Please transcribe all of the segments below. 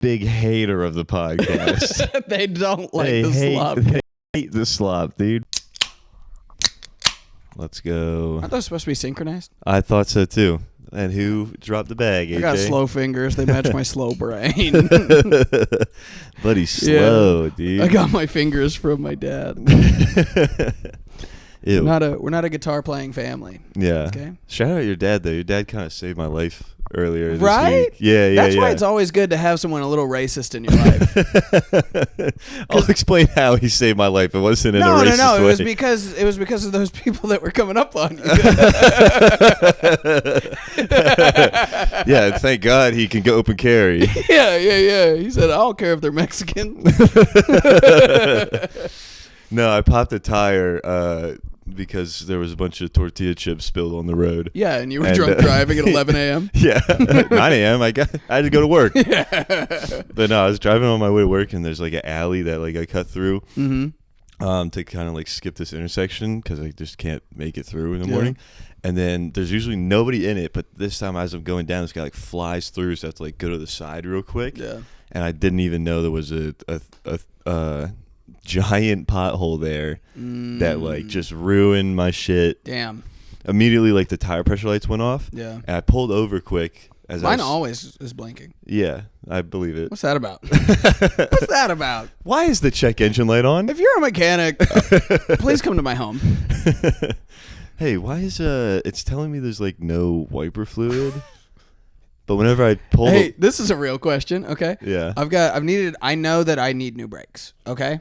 big hater of the podcast. They don't like the slop. They hate the slop, dude. Let's go. Aren't those supposed to be synchronized? I thought so too. And who dropped the bag, AJ? I got slow fingers. They match my slow brain. But he's slow, dude. I got my fingers from my dad. Ew. We're not a guitar playing family. Yeah. Okay. Shout out your dad though. Your dad kind of saved my life earlier this right? week. Yeah. That's why it's always good to have someone a little racist in your life. I'll explain how he saved my life. It wasn't in a racist way. No. It was because of those people that were coming up on you. Yeah. Thank God he can go open carry. Yeah. He said, "I don't care if they're Mexican." No, I popped a tire because there was a bunch of tortilla chips spilled on the road. Yeah, and you were drunk driving at 11 a.m. Yeah, 9 a.m. I had to go to work. Yeah. But no, I was driving on my way to work, and there's like an alley that like I cut through to kind of like skip this intersection because I just can't make it through in the morning. And then there's usually nobody in it, but this time as I'm going down, this guy like flies through, so I have to like go to the side real quick. Yeah. And I didn't even know there was a giant pothole there that like just ruined my shit. Damn. Immediately, like the tire pressure lights went off. Yeah. And I pulled over quick. Mine always is blinking. Yeah, I believe it. What's that about? What's that about? Why is the check engine light on? If you're a mechanic, please come to my home. Hey, why is it's telling me there's like no wiper fluid? But whenever I pull this is a real question, okay? Yeah. I know that I need new brakes, okay?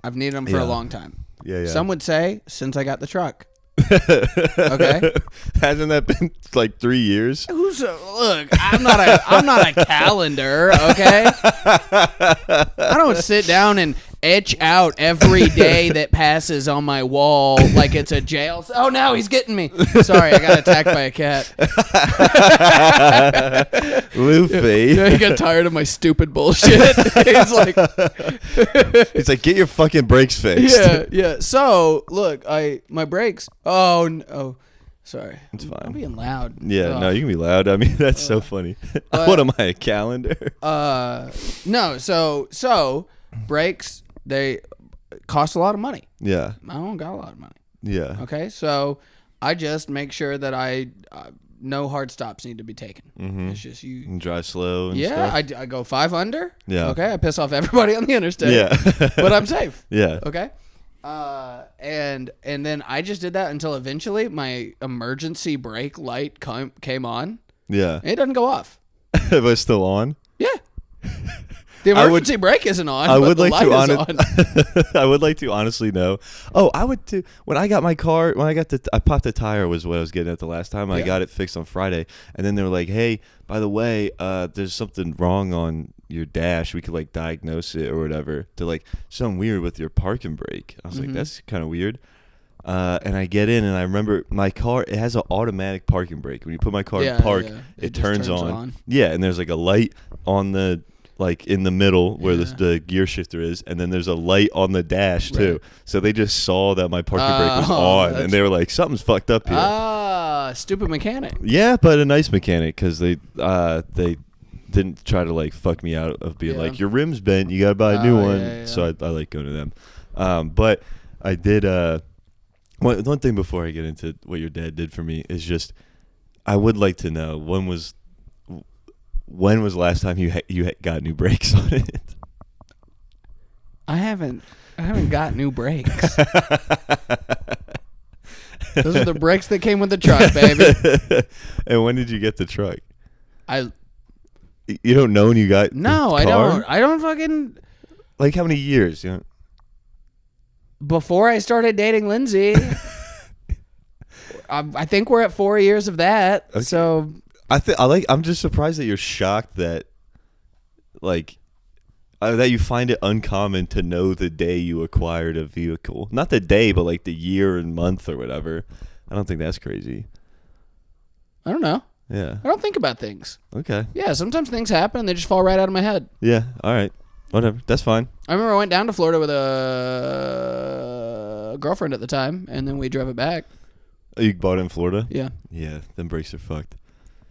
I've needed them for a long time. Yeah. Some would say since I got the truck. Okay. Hasn't that been like 3 years? Look, I'm not a calendar, okay? I don't sit down and etch out every day that passes on my wall like it's a jail. Oh no, he's getting me. Sorry, I got attacked by a cat. Luffy. Yeah, he got tired of my stupid bullshit. He's like, get your fucking brakes fixed. Yeah. So look, my brakes. Oh no. Sorry. It's fine. I'm being loud. Yeah, no, you can be loud. I mean, that's so funny. What am I, a calendar? No, so brakes, they cost a lot of money. Yeah. I don't got a lot of money. Yeah. Okay, so I just make sure that no hard stops need to be taken. Mm-hmm. It's just you and drive slow and stuff. I go 5 under. Yeah. Okay, I piss off everybody on the interstate. Yeah. But I'm safe. Yeah. Okay. And then I just did that until eventually my emergency brake light came on. Yeah. And it doesn't go off. But it's still on? Yeah. The emergency brake isn't on. I would but like the light is on. I would like to honestly know. Oh, I would too. When I got my car, I popped the tire was what I was getting at the last time. I got it fixed on Friday, and then they were like, "Hey, by the way, there's something wrong on your dash. We could like diagnose it or whatever." They're like, "Something weird with your parking brake." I was like, "That's kind of weird." And I get in, and I remember my car, it has an automatic parking brake. When you put my car in park, it turns on. Yeah, and there's like a light on the, like in the middle where the gear shifter is, and then there's a light on the dash too. So they just saw that my parking brake was on, and they were like, something's fucked up here. Stupid mechanic. Yeah, but a nice mechanic, because they didn't try to like fuck me out of being like, your rim's bent, you gotta buy a new one. Yeah. So I like going to them. But I did... One thing before I get into what your dad did for me is just, I would like to know when was the last time you got new brakes on it? I haven't got new brakes. Those are the brakes that came with the truck, baby. And when did you get the truck? You don't know when you got? No, the car? I don't fucking. Like how many years? You know? Before I started dating Lindsay, I think we're at 4 years of that. Okay. So I'm just surprised that you're shocked that, like, that you find it uncommon to know the day you acquired a vehicle. Not the day, but like the year and month or whatever. I don't think that's crazy. I don't know. Yeah. I don't think about things. Okay. Yeah, sometimes things happen and they just fall right out of my head. Yeah. All right. Whatever. That's fine. I remember I went down to Florida with a girlfriend at the time, and then we drove it back. Oh, you bought it in Florida? Yeah. Yeah. Them brakes are fucked.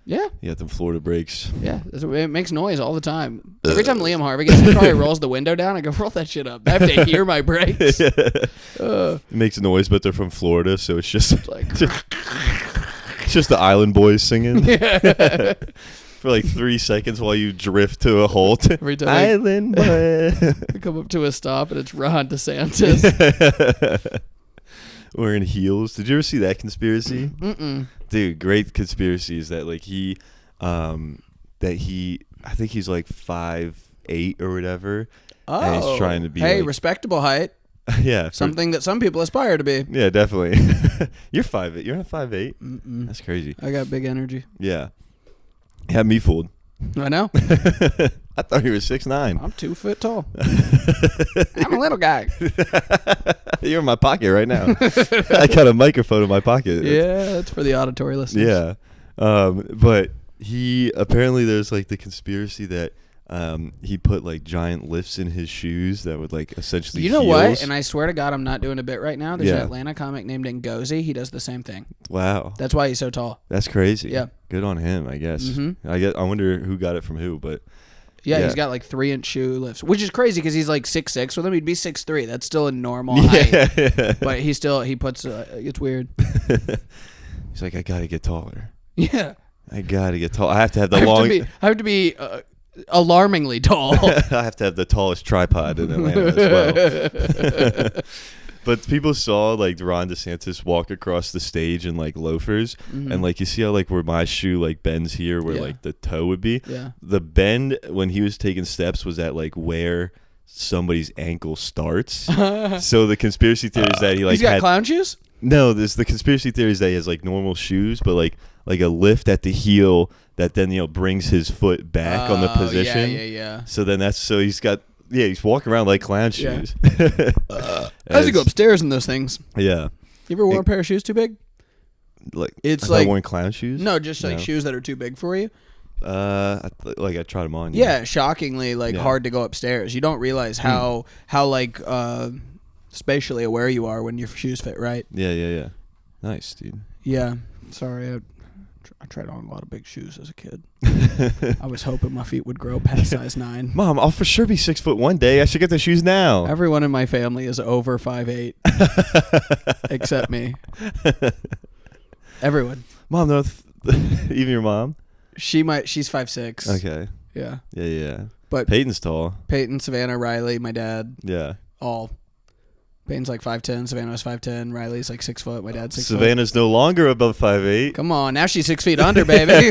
Yeah. You got them Florida brakes. Yeah. It makes noise all the time. Every time Liam Harvey gets in the car, he rolls the window down. I go, roll that shit up. I have to hear my brakes. It makes noise, but they're from Florida, so it's just Like, it's just the Island Boys singing for like 3 seconds while you drift to a halt. every time Island Boy. we come up to a stop and it's Ron DeSantis. Wearing heels. Did you ever see that conspiracy? Mm-mm. Dude, great conspiracy is that like I think he's like 5'8" or whatever. Oh. And he's trying to be like, respectable height. yeah. Something that some people aspire to be. Yeah, definitely. You're 5'8". You're not 5'8". Mm-mm. That's crazy. I got big energy. Yeah. Had me fooled. I know. I thought he was 6'9". I'm 2 foot tall. I'm a little guy. You're in my pocket right now. I got a microphone in my pocket. Yeah, that's for the auditory listeners. Yeah. But he apparently there's like the conspiracy that he put like giant lifts in his shoes that would like essentially You know heels. what? And I swear to God, I'm not doing a bit right now. There's Yeah. an Atlanta comic named Ngozi. He does the same thing. Wow. That's why he's so tall. That's crazy. Yeah. Good on him, I guess. Mm-hmm. I wonder who got it from who, but Yeah, Yeah. he's got like 3-inch shoe lifts, which is crazy because he's like 6'6". With him, he'd be 6'3". That's still a normal height. yeah. But he puts. It's weird. He's like, I gotta get taller. Yeah. I gotta get tall. I have to have the I have to be alarmingly tall. I have to have the tallest tripod in Atlanta as well. But people saw like Ron DeSantis walk across the stage in like loafers, and like you see how like where my shoe like bends here, where Yeah. like the toe would be. Yeah. The bend when he was taking steps was at like where somebody's ankle starts. So the conspiracy theory is that he like He's got had clown shoes? no. There's the conspiracy theory is that he has like normal shoes, but like a lift at the heel that then brings his foot back on the position. Yeah. So he's got. Yeah, he's walking around like clown Yeah. shoes. How's he go upstairs in those things? Yeah. You ever worn a pair of shoes too big? Like It's have I like- worn clown shoes? No, just like No. shoes that are too big for you. I tried them on. Yeah, shockingly Yeah. hard to go upstairs. You don't realize how like spatially aware you are when your shoes fit right. Yeah. Nice, dude. Yeah. Sorry, I tried on a lot of big shoes as a kid. I was hoping my feet would grow past size 9. Mom, I'll for sure be 6 foot one day. I should get the shoes now. Everyone in my family is over 5'8", except me. Everyone. Mom, no, even your mom. She's 5'6". Okay. Yeah. Yeah. But Peyton's tall. Peyton, Savannah, Riley, my dad, Yeah. all. Peyton's like 5'10", Savannah was 5'10", Riley's like 6 foot, my dad's 6 foot. Savannah's no longer above 5'8". Come on, now she's 6 feet under, baby.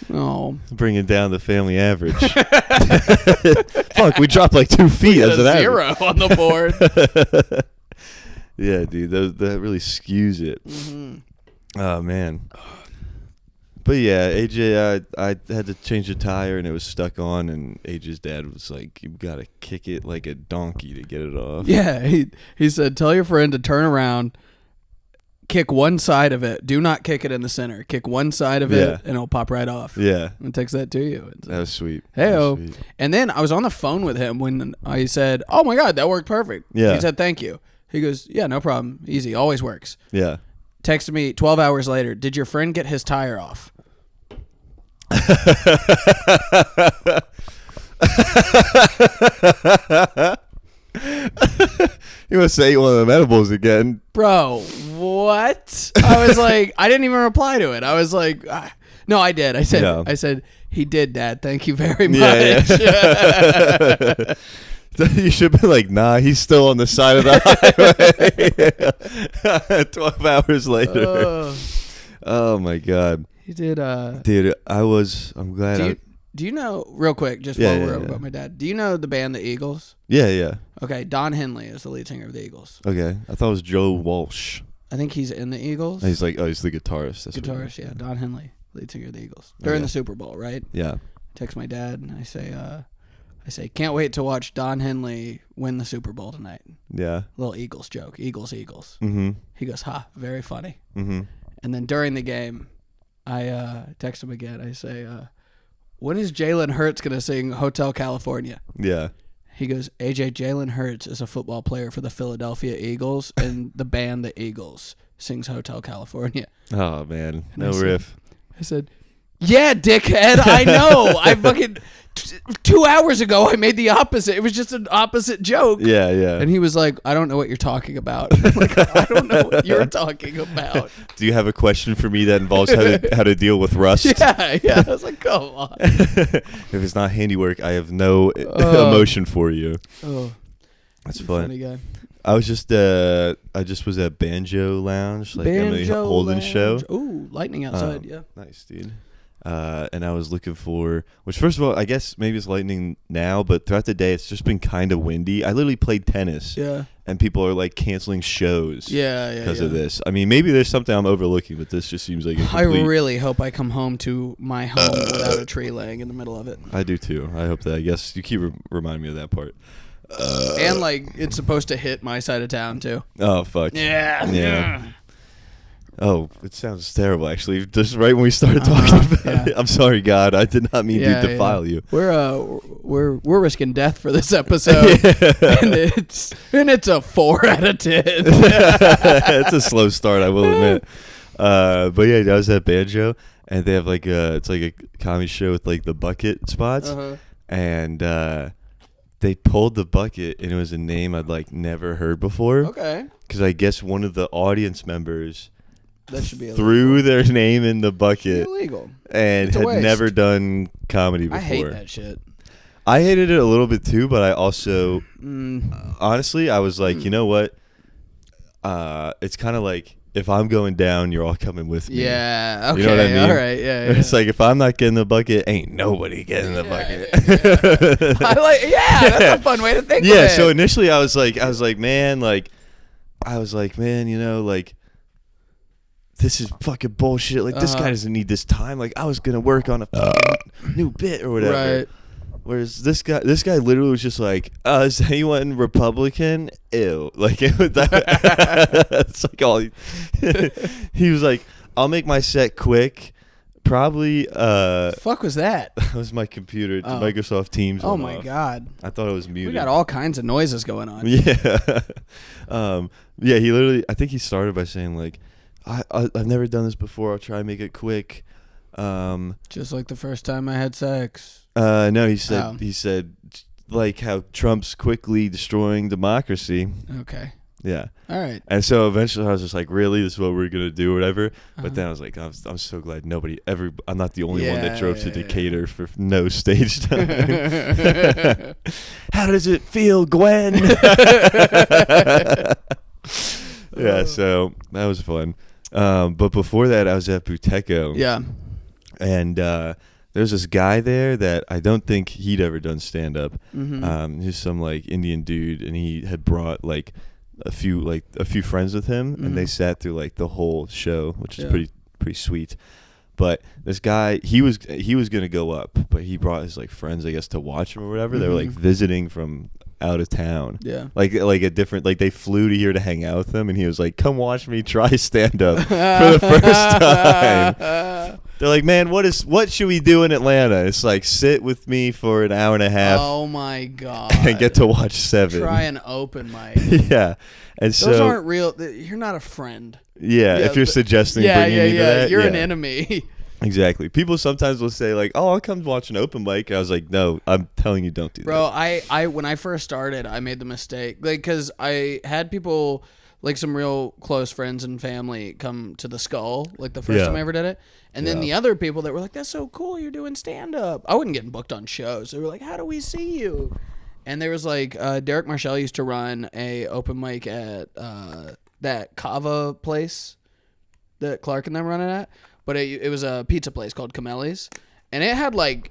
Oh, Bringing down the family average. Fuck, we dropped like 2 feet as a an average. 0 on the board. Yeah, dude, that really skews it. Mm-hmm. Oh man. But yeah, AJ, I had to change the tire and it was stuck on, and AJ's dad was like, "You gotta kick it like a donkey to get it off." Yeah, he said, tell your friend to turn around, kick one side of it. Do not kick it in the center. Kick one side of Yeah. it, and it'll pop right off. Yeah, And text that to you. that was sweet. Hey-o. That was sweet. And then I was on the phone with him when I said, "Oh my God, that worked perfect." Yeah. He said, "Thank you." He goes, "Yeah, no problem. Easy. Always works." Yeah. Texted me 12 hours later. Did your friend get his tire off? You must say one of them edibles again. Bro, what? I was like, I didn't even reply to it. I was like, no, I did. I said, he did, Dad. Thank you very much. Yeah. You should be like, nah, he's still on the side of the highway. 12 hours later. Oh my God. He did. Dude, I'm glad. Do you know, real quick, just Yeah, while we're yeah. about my dad, do you know the band The Eagles? Yeah. Okay, Don Henley is the lead singer of The Eagles. Okay. I thought it was Joe Walsh. I think he's in The Eagles. He's like, he's the guitarist. That's what it Guitarist, is. yeah. Don Henley, lead singer of The Eagles. During Okay. the Super Bowl, right? Yeah. Text my dad and I say, can't wait to watch Don Henley win the Super Bowl tonight. Yeah. Little Eagles joke. Eagles. Mm-hmm. He goes, very funny. Mm-hmm. And then during the game, I text him again. I say, when is Jalen Hurts going to sing Hotel California? Yeah. He goes, AJ, Jalen Hurts is a football player for the Philadelphia Eagles and the band The Eagles. sings Hotel California. Oh man, And no riff. I said, yeah, dickhead, I know. I fucking 2 hours ago I made the opposite. It was just an opposite joke. Yeah, yeah. And he was like, I don't know what you're talking about. I'm like, I don't know what you're talking about. Do you have a question for me that involves how to deal with rust? Yeah. I was like, come on. If it's not handiwork, I have no emotion for you. Oh, that's fun. Funny guy. I just was at Banjo Lounge, like Emily Holden's show. Ooh, lightning outside. Yeah. Nice, dude. And I was looking for, which first of all, I guess maybe it's lightning now, but throughout the day it's just been kind of windy. I literally played tennis. Yeah. And people are like canceling shows. Yeah. Because of this. I mean, maybe there's something I'm overlooking, but this just seems like I really hope I come home to my home without a tree laying in the middle of it. I do too. I hope that. I guess you keep reminding me of that part. And like it's supposed to hit my side of town too. Oh fuck. Yeah. Oh, it sounds terrible. Actually, just right when we started talking about it. I'm sorry, God. I did not mean to defile you. We're risking death for this episode, and it's a 4 out of 10. It's a slow start, I will admit. But yeah, I was at Banjo, and they have like it's like a comedy show with like the bucket spots, and they pulled the bucket, and it was a name I'd like never heard before. Okay. Because I guess one of the audience members that should be illegal. threw their name in the bucket. Illegal. And had never done comedy before. I hate that shit. I hated it a little bit too, but I also honestly I was like, you know what? It's kind of like if I'm going down, you're all coming with me. Yeah. Okay. You know what I mean? All right. Yeah. It's like if I'm not getting the bucket, ain't nobody getting the bucket. That's a fun way to think of it. Yeah. So initially I was like, man, you know, like this is fucking bullshit. Like this guy doesn't need this time. Like I was gonna work on a fucking new bit or whatever. Right. Whereas this guy literally was just like, is anyone Republican? Ew. Like it's like all he was like, I'll make my set quick. Probably fuck was that? That was my computer. Microsoft Teams. Oh my god. I thought it was muted. We got all kinds of noises going on. Yeah. Yeah, he literally I think he started by saying like, I've never done this before. I'll try and make it quick. Just like the first time I had sex. No, he said like how Trump's quickly destroying democracy. Okay. Yeah. All right. And so eventually I was just like, really, this is what we're gonna do or whatever. But then I was like, I'm so glad I'm not the only one that drove to Decatur for no stage time. How does it feel, Gwen? Yeah, so that was fun. But before that, I was at Buteco. Yeah. And there's this guy there that I don't think he'd ever done stand-up. He's some like Indian dude, and he had brought like a few friends with him, and they sat through like the whole show, which is pretty sweet. But this guy, he was gonna go up, but he brought his like friends, I guess, to watch him or whatever. They were like visiting from out of town. Yeah. Like a different, like they flew to here to hang out with him, and he was like, come watch me try stand up for the first time. They're like, man, what should we do in Atlanta? It's like, sit with me for an hour and a half. Oh my God. And get to watch 7. Try an open mic. Yeah. And those aren't real. You're not a friend. Yeah. If you're suggesting bringing me to that. You're an enemy. Exactly. People sometimes will say like, "Oh, I'll come watch an open mic." I was like, "No, I'm telling you, don't do that." Bro, I when I first started, I made the mistake, like, because I had people, like some real close friends and family, come to the Skull, like the first time I ever did it, and then the other people that were like, "That's so cool, you're doing stand up." I wasn't getting booked on shows. They were like, "How do we see you?" And there was like Derek Marshall used to run a open mic at that Kava place that Clark and them running at. But it was a pizza place called Camelli's, and it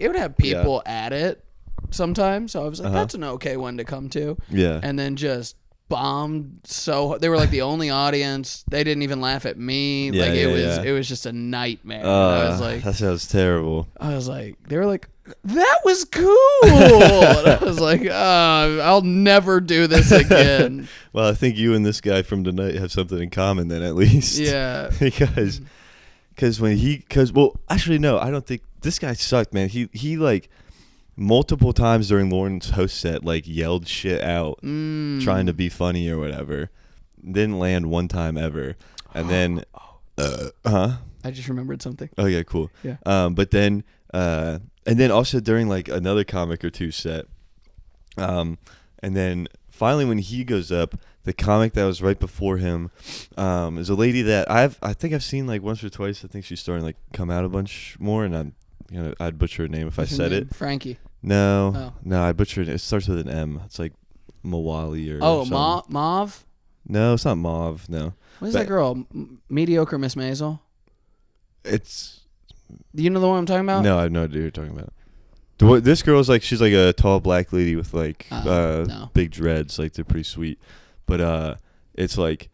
would have people at it sometimes. So I was like, that's an okay one to come to. Yeah. And then just bombed so they were like the only audience. They didn't even laugh at me. Yeah, like it was just a nightmare. I was like, that sounds terrible. I was like, they were like, that was cool. And I was like, I'll never do this again. Well, I think you and this guy from tonight have something in common then, at least. Yeah. Well, actually, no, I don't think this guy sucked, man. He like multiple times during Lauren's host set, like yelled shit out, trying to be funny or whatever. Didn't land one time ever. And then, I just remembered something. Oh yeah, cool. Yeah. But then, and then also during like another comic or two set, and then finally when he goes up, the comic that was right before him, is a lady that I think I've seen like once or twice. I think she's starting to like come out a bunch more, and I'd butcher her name if What's I her said name? it. Frankie. No, I'd butcher it. It starts with an M. It's like Mawali or something. Mauve? No, it's not Mauve. No. What is that girl? Mediocre Miss Maisel? It's. Do you know the one I'm talking about? No, I have no idea what you're talking about. This girl's like, she's like a tall black lady with like no. big dreads. Like they're pretty sweet. But it's like,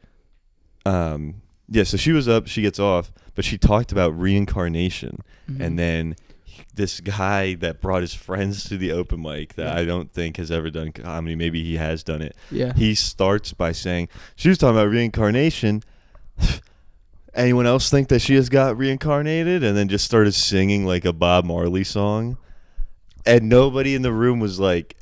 yeah, so she was up, she gets off, but she talked about reincarnation. Mm-hmm. And then this guy that brought his friends to the open mic that I don't think has ever done comedy, maybe he has done it. Yeah. He starts by saying, she was talking about reincarnation. Anyone else think that she has got reincarnated? And then just started singing like a Bob Marley song. And nobody in the room was like,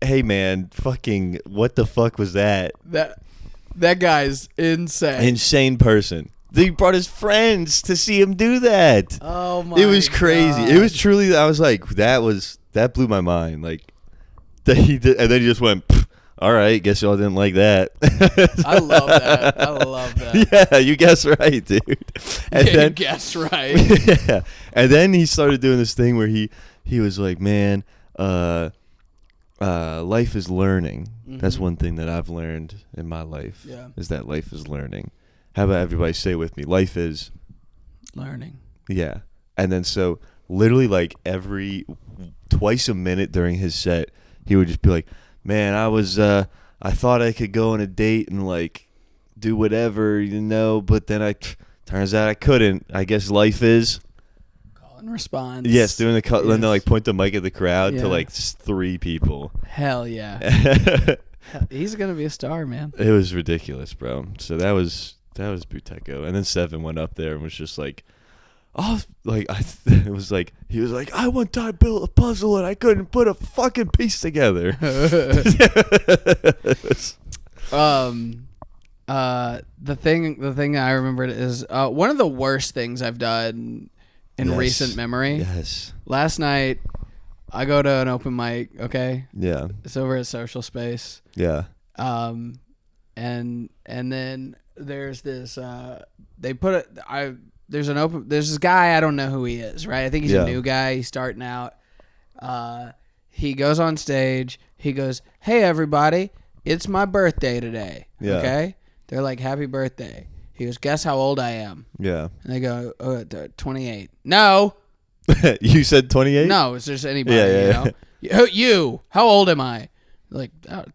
hey man, fucking what the fuck was that? That guy's insane. Insane person. He brought his friends to see him do that. Oh my! It was crazy. God. It was truly. I was like, that blew my mind. Like that he did, and then he just went, all right, guess y'all didn't like that. I love that. Yeah, you guessed right, dude. And you then, guessed right. Yeah, and then he started doing this thing where he was like, man, life is learning. Mm-hmm. That's one thing that I've learned in my life. Yeah. Is that life is learning. How about everybody say it with me? Life is learning. Yeah. And then so literally like twice a minute during his set, he would just be like, man, I thought I could go on a date and like do whatever, but then turns out I couldn't. I guess life is call and response. Yes, doing the call, then they like point the mic at the crowd to like 3 people. Hell yeah. He's going to be a star, man. It was ridiculous, bro. So that was Buteco. And then Seven went up there and was just like, it was like, he was like, I one time built a puzzle and I couldn't put a fucking piece together. The thing I remembered is one of the worst things I've done in recent memory. Yes. Last night, I go to an open mic. Okay. Yeah. It's over at Social Space. Yeah. And then there's this. There's this guy, I don't know who he is, right? I think he's a new guy. He's starting out. He goes on stage. He goes, hey, everybody, it's my birthday today. Yeah. Okay? They're like, happy birthday. He goes, guess how old I am? Yeah. And they go, 28. No. You said 28? No, it's just anybody, You, how old am I? Like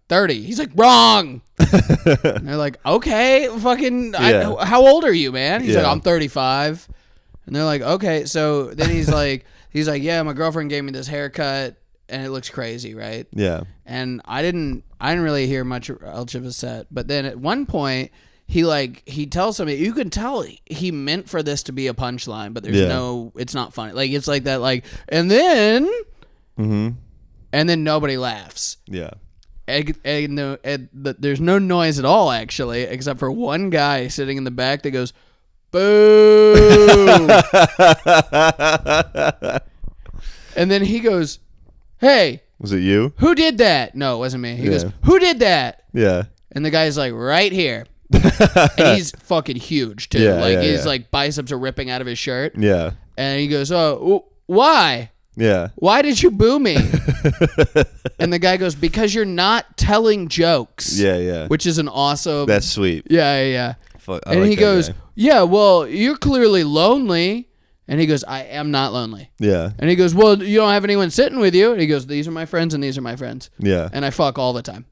30. He's like, wrong. And they're like, okay, fucking, how old are you, man? He's like, I'm 35. And they're like, okay. So then he's like, yeah, my girlfriend gave me this haircut and it looks crazy, right? Yeah. And I didn't really hear much else of his set. But then at one point, he tells somebody, you can tell he meant for this to be a punchline, but there's it's not funny. Like, it's like that, like, and then nobody laughs. Yeah. And there's no noise at all, actually, except for one guy sitting in the back that goes, boo. And then he goes, hey. Was it you? Who did that? No, it wasn't me. He goes, who did that? Yeah. And the guy's like, right here. And he's fucking huge, too. His like biceps are ripping out of his shirt. Yeah. And he goes, oh, why? Yeah. Why did you boo me? And the guy goes, because you're not telling jokes. Yeah, yeah. Which is an awesome. That's sweet. Yeah. And like he goes, guy. yeah, well, you're clearly lonely. And he goes, I am not lonely. Yeah. And he goes, well, you don't have anyone sitting with you. And he goes, these are my friends and these are my friends. Yeah. And I fuck all the time.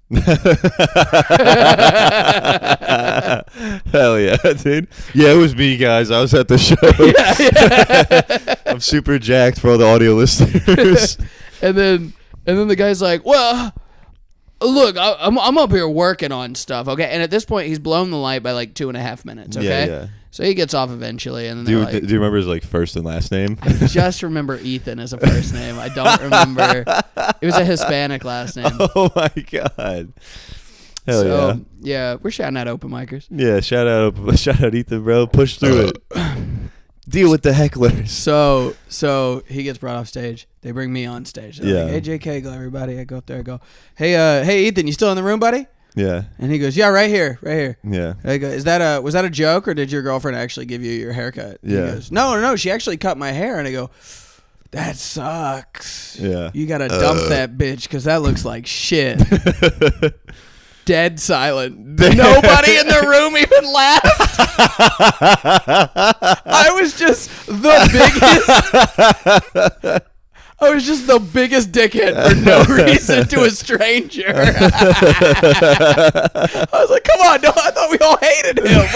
Hell yeah, dude. Yeah, it was me, guys. I was at the show. Yeah. I'm super jacked for all the audio listeners. And then the guy's like, well, look, I'm up here working on stuff, okay? And at this point, he's blown the light by like 2.5 minutes, okay? Yeah. So he gets off eventually, and then do you remember his like first and last name? I just remember Ethan as a first name. I don't remember. It was a Hispanic last name. Oh my god. Hell yeah. Yeah, we're shouting out open micers. Yeah, shout out Ethan, bro. Push through it. Deal with the hecklers. So he gets brought off stage. They bring me on stage. They're like, hey, JK, go everybody. I go up there. I go, hey, Ethan, you still in the room, buddy? Yeah. And he goes, yeah, right here. Yeah. I go, was that a joke, or did your girlfriend actually give you your haircut? Yeah. He goes, no, she actually cut my hair. And I go, that sucks. Yeah. You got to dump that bitch because that looks like shit. Dead silent. Nobody in the room even laughed. I was just the biggest dickhead for no reason to a stranger. I was like, come on, no, I thought we all hated him.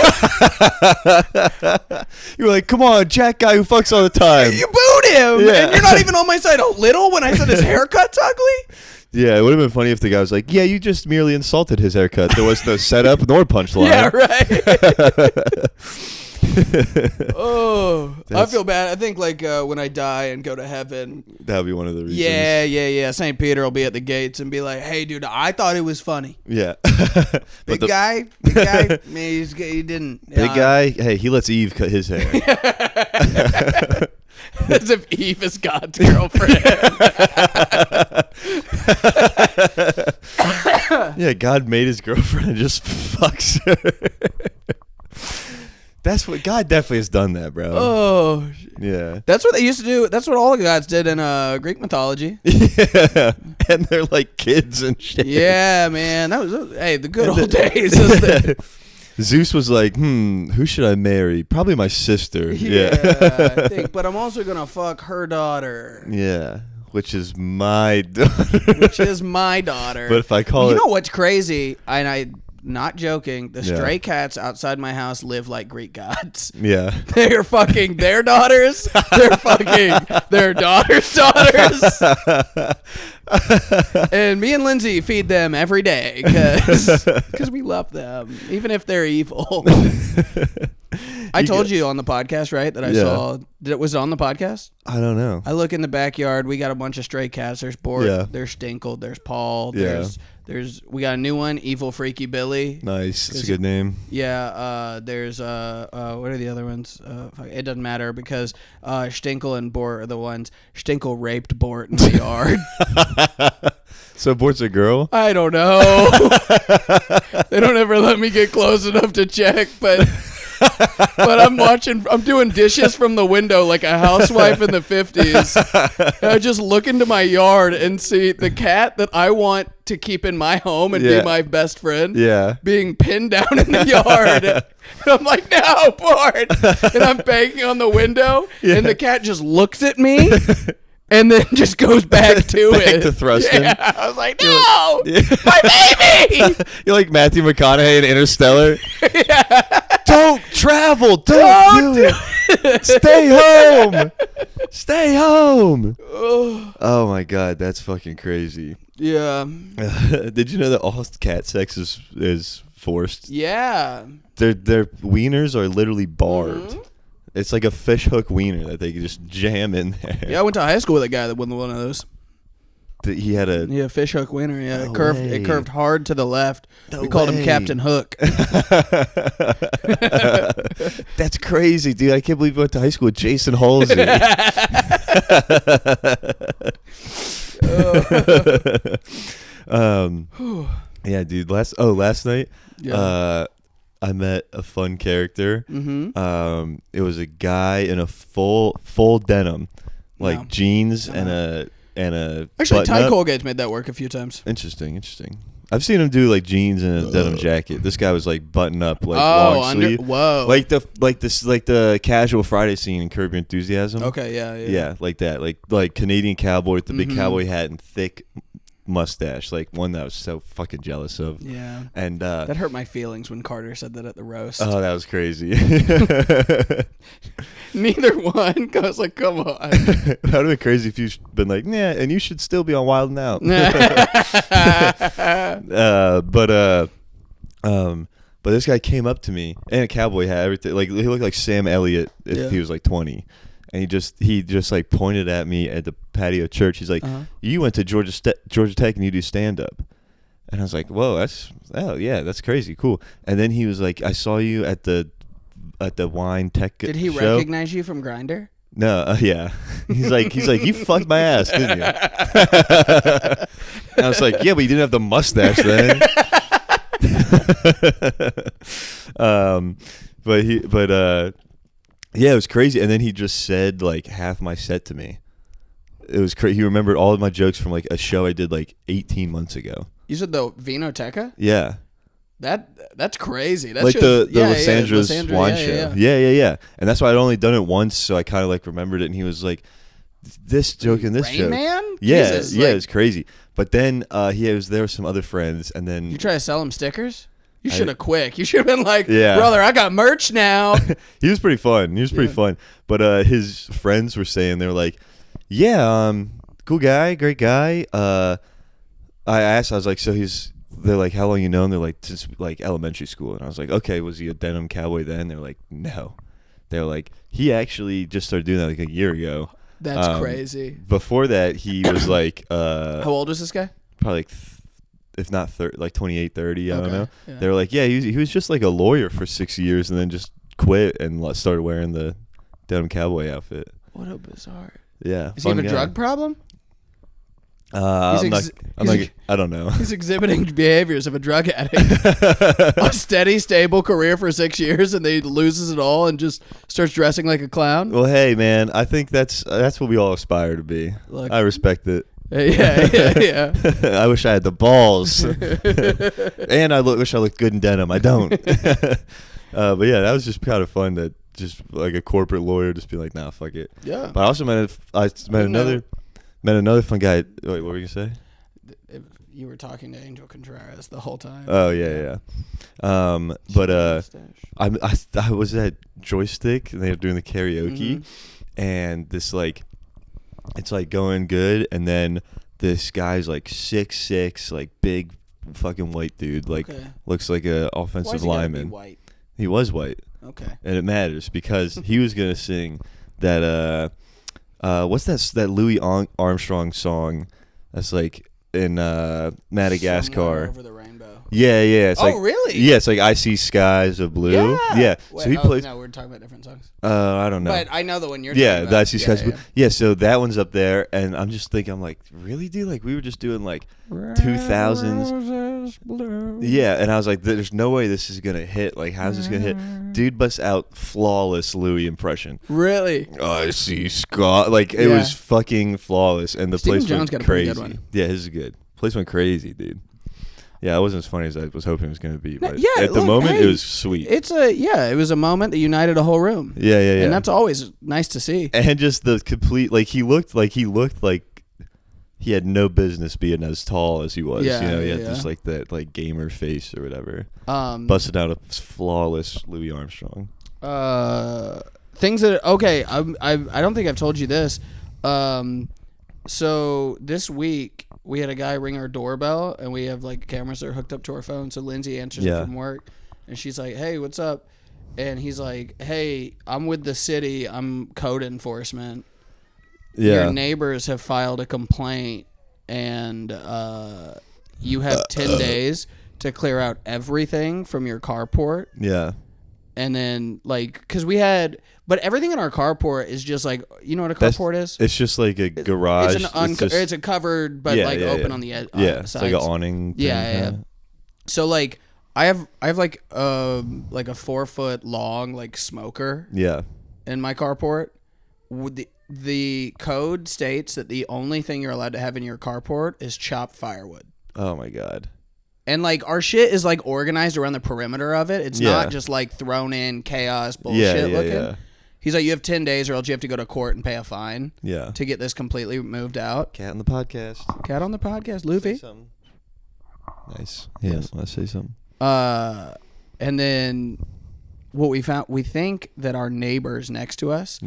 You were like, come on, Jack guy who fucks all the time. You booed him, and you're not even on my side a little when I said his haircut's ugly. Yeah, it would have been funny if the guy was like, yeah, you just merely insulted his haircut. There was no setup nor punchline. Yeah, right. I feel bad. I think like when I die and go to heaven. That would be one of the reasons. Yeah. St. Peter will be at the gates and be like, hey, dude, I thought it was funny. Yeah. Big guy, man, he didn't. Big guy, hey, he lets Eve cut his hair. As if Eve is God's girlfriend. Yeah, God made his girlfriend and just fucks her. That's what God definitely has done that, bro. Oh, yeah. That's what they used to do. That's what all the gods did in Greek mythology. Yeah, and they're like kids and shit. Yeah, man. That was the good old days. Zeus was like, who should I marry? Probably my sister. Yeah, I think. But I'm also gonna fuck her daughter. Yeah, which is my daughter. But if I call you know what's crazy, and I. Not joking. The stray cats outside my house live like Greek gods. Yeah. They're fucking their daughters. They're fucking their daughters' daughters. And me and Lindsay feed them every day because we love them, even if they're evil. I told you on the podcast, right, that I saw. Was it on the podcast? I don't know. I look in the backyard. We got a bunch of stray cats. There's Bort. There's Stinkle. There's Paul. We got a new one, Evil Freaky Billy. Nice. That's a good name. Yeah. There's what are the other ones? It doesn't matter because Stinkle and Bort are the ones. Stinkle raped Bort in the yard. So Bort's a girl? I don't know. They don't ever let me get close enough to check, but I'm doing dishes from the window like a housewife in the 50s. And I just look into my yard and see the cat that I want to keep in my home and be my best friend being pinned down in the yard. And I'm like, no, Bort. And I'm banging on the window and the cat just looks at me. And then just goes back to it. To thrusting. Yeah, I was like, no, my baby. You're like Matthew McConaughey in Interstellar. Don't travel. Don't do it. Stay home. Stay home. Oh my God, that's fucking crazy. Yeah. Did you know that all cat sex is forced? Yeah. Their wieners are literally barbed. Mm-hmm. It's like a fish hook wiener that they could just jam in there. Yeah, I went to high school with a guy that won one of those. He had a fish hook wiener. Yeah, no it curved hard to the left. We called him Captain Hook. That's crazy, dude. I can't believe you went to high school with Jason Halsey. Yeah, dude. Last night. Yeah. I met a fun character. Mm-hmm. It was a guy in a full denim, like jeans and a Actually, Ty Colgate's made that work a few times. Interesting. I've seen him do like jeans and a denim jacket. This guy was like button up, like long sleeve. Whoa! Like the casual Friday scene in Curb Your Enthusiasm. Okay, yeah, like that, like Canadian cowboy with the big cowboy hat and thick mustache, like one that I was so fucking jealous of. Yeah. And that hurt my feelings when Carter said that at the roast. Oh, that was crazy. Neither one. I was like, come on. That would have been crazy if you'd been like, yeah, and you should still be on Wild 'N Out. But this guy came up to me in a cowboy hat, everything. Like he looked like Sam Elliott if he was like 20. And he just like pointed at me at the patio church. He's like, "You went to Georgia Tech and you do stand up." And I was like, whoa, that's crazy, cool. And then he was like, I saw you at the wine tech Did he show. recognize you from Grindr? No, yeah. He's like, you fucked my ass, didn't you? And I was like, yeah, but you didn't have the mustache then. Yeah, it was crazy. And then he just said like half my set to me. It was crazy. He remembered all of my jokes from like a show I did like 18 months ago. You said the Vinoteca? Yeah. That's crazy. That's like just, the Los Angeles wine yeah, show. Yeah. And that's why I'd only done it once, so I kind of like remembered it. And he was like, this joke and this Rain joke. Man? Yeah, Jesus, yeah, it was crazy. But then he was there with some other friends, and then you try to sell him stickers? You should have quick. You should have been like, Yeah. brother, I got merch now. he was pretty fun. But his friends were saying, they were like, yeah, cool guy, great guy. I asked, I was like, they're like, how long you know him? They're like, since like elementary school. And I was like, okay, was he a denim cowboy then? They're like, no. They're like, he actually just started doing that like a year ago. That's crazy. Before that, he was like, how old was this guy? probably like, if not 30, like 28, 30, I don't know. Yeah. They were like, yeah, he was just like a lawyer for 6 years and then just quit and started wearing the denim cowboy outfit. What a bizarre. Yeah. Is he have a guy. drug problem? I don't know. He's exhibiting behaviors of a drug addict. A steady, stable career for 6 years, and then he loses it all and just starts dressing like a clown. Well, hey, man, I think that's what we all aspire to be. Look, I respect it. Yeah. I wish I had the balls, and I wish I looked good in denim. I don't. But yeah, that was just kind of fun. That just like a corporate lawyer just be like, nah, fuck it. Yeah. But I also met another fun guy. Wait, what were you gonna say? You were talking to Angel Contreras the whole time. Oh yeah. I was at Joystick and they were doing the karaoke, and this like, it's like going good, and then this guy's like 6'6", like big fucking white dude, like looks like a offensive lineman. White? He was white. Okay. And it matters because he was gonna sing that what's that Louis Armstrong song that's like in Madagascar. Somewhere Over the Rainbow. Yeah. It's really? Yeah, it's like I See Skies of Blue. Yeah. Wait, so he plays. No, we're talking about different songs. I don't know. But I know the one you're talking talking about. Yeah, I See Skies of Blue. Yeah, so that one's up there, and I'm just thinking, I'm like, really, dude? Like we were just doing like 2000s. Yeah, and I was like, there's no way this is gonna hit. Like, how's this gonna hit? Dude busts out flawless Louis impression. Really? I see Scott. Like it was fucking flawless, and the Stephen place Jones went got a crazy. pretty good one. Yeah, his is good. Place went crazy, dude. Yeah, it wasn't as funny as I was hoping it was gonna be, but yeah, at the moment it was sweet. It was a moment that united a whole room. Yeah. And that's always nice to see. And just the complete, like he looked like he had no business being as tall as he was. Yeah, he had just like that like gamer face or whatever. Busted out a flawless Louis Armstrong. Things that I don't think I've told you this. So this week we had a guy ring our doorbell, and we have like cameras that are hooked up to our phone. So Lindsay answers it from work, and she's like, "Hey, what's up?" And he's like, "Hey, I'm with the city. I'm code enforcement. Yeah. Your neighbors have filed a complaint, and you have 10 days to clear out everything from your carport." Yeah. And then, like, because but everything in our carport is just like, you know what a carport is? It's just like a garage. It's a covered, but open on the edge. It's like an awning. Yeah. So like, I have like a 4-foot long like smoker. Yeah. In my carport, the code states that the only thing you're allowed to have in your carport is chopped firewood. Oh my god. And, like, our shit is, like, organized around the perimeter of it. It's not just, like, thrown in chaos bullshit looking. Yeah. He's like, you have 10 days or else you have to go to court and pay a fine to get this completely moved out. Cat on the podcast. Luffy. Nice. Yeah, let's say something. And then what we found, we think that our neighbors next to us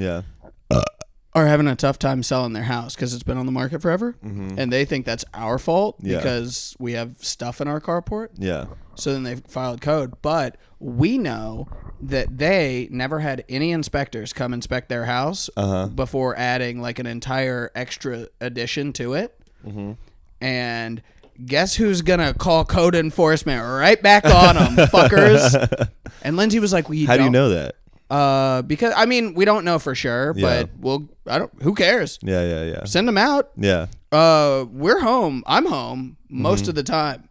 are having a tough time selling their house because it's been on the market forever, and they think that's our fault because we have stuff in our carport. Yeah. So then they filed code, but we know that they never had any inspectors come inspect their house before adding like an entire extra addition to it. And guess who's gonna call code enforcement right back on them, fuckers? And Lindsay was like, How do you know that? Because I mean, we don't know for sure, but who cares? Yeah. Send them out. Yeah. We're home. I'm home most of the time.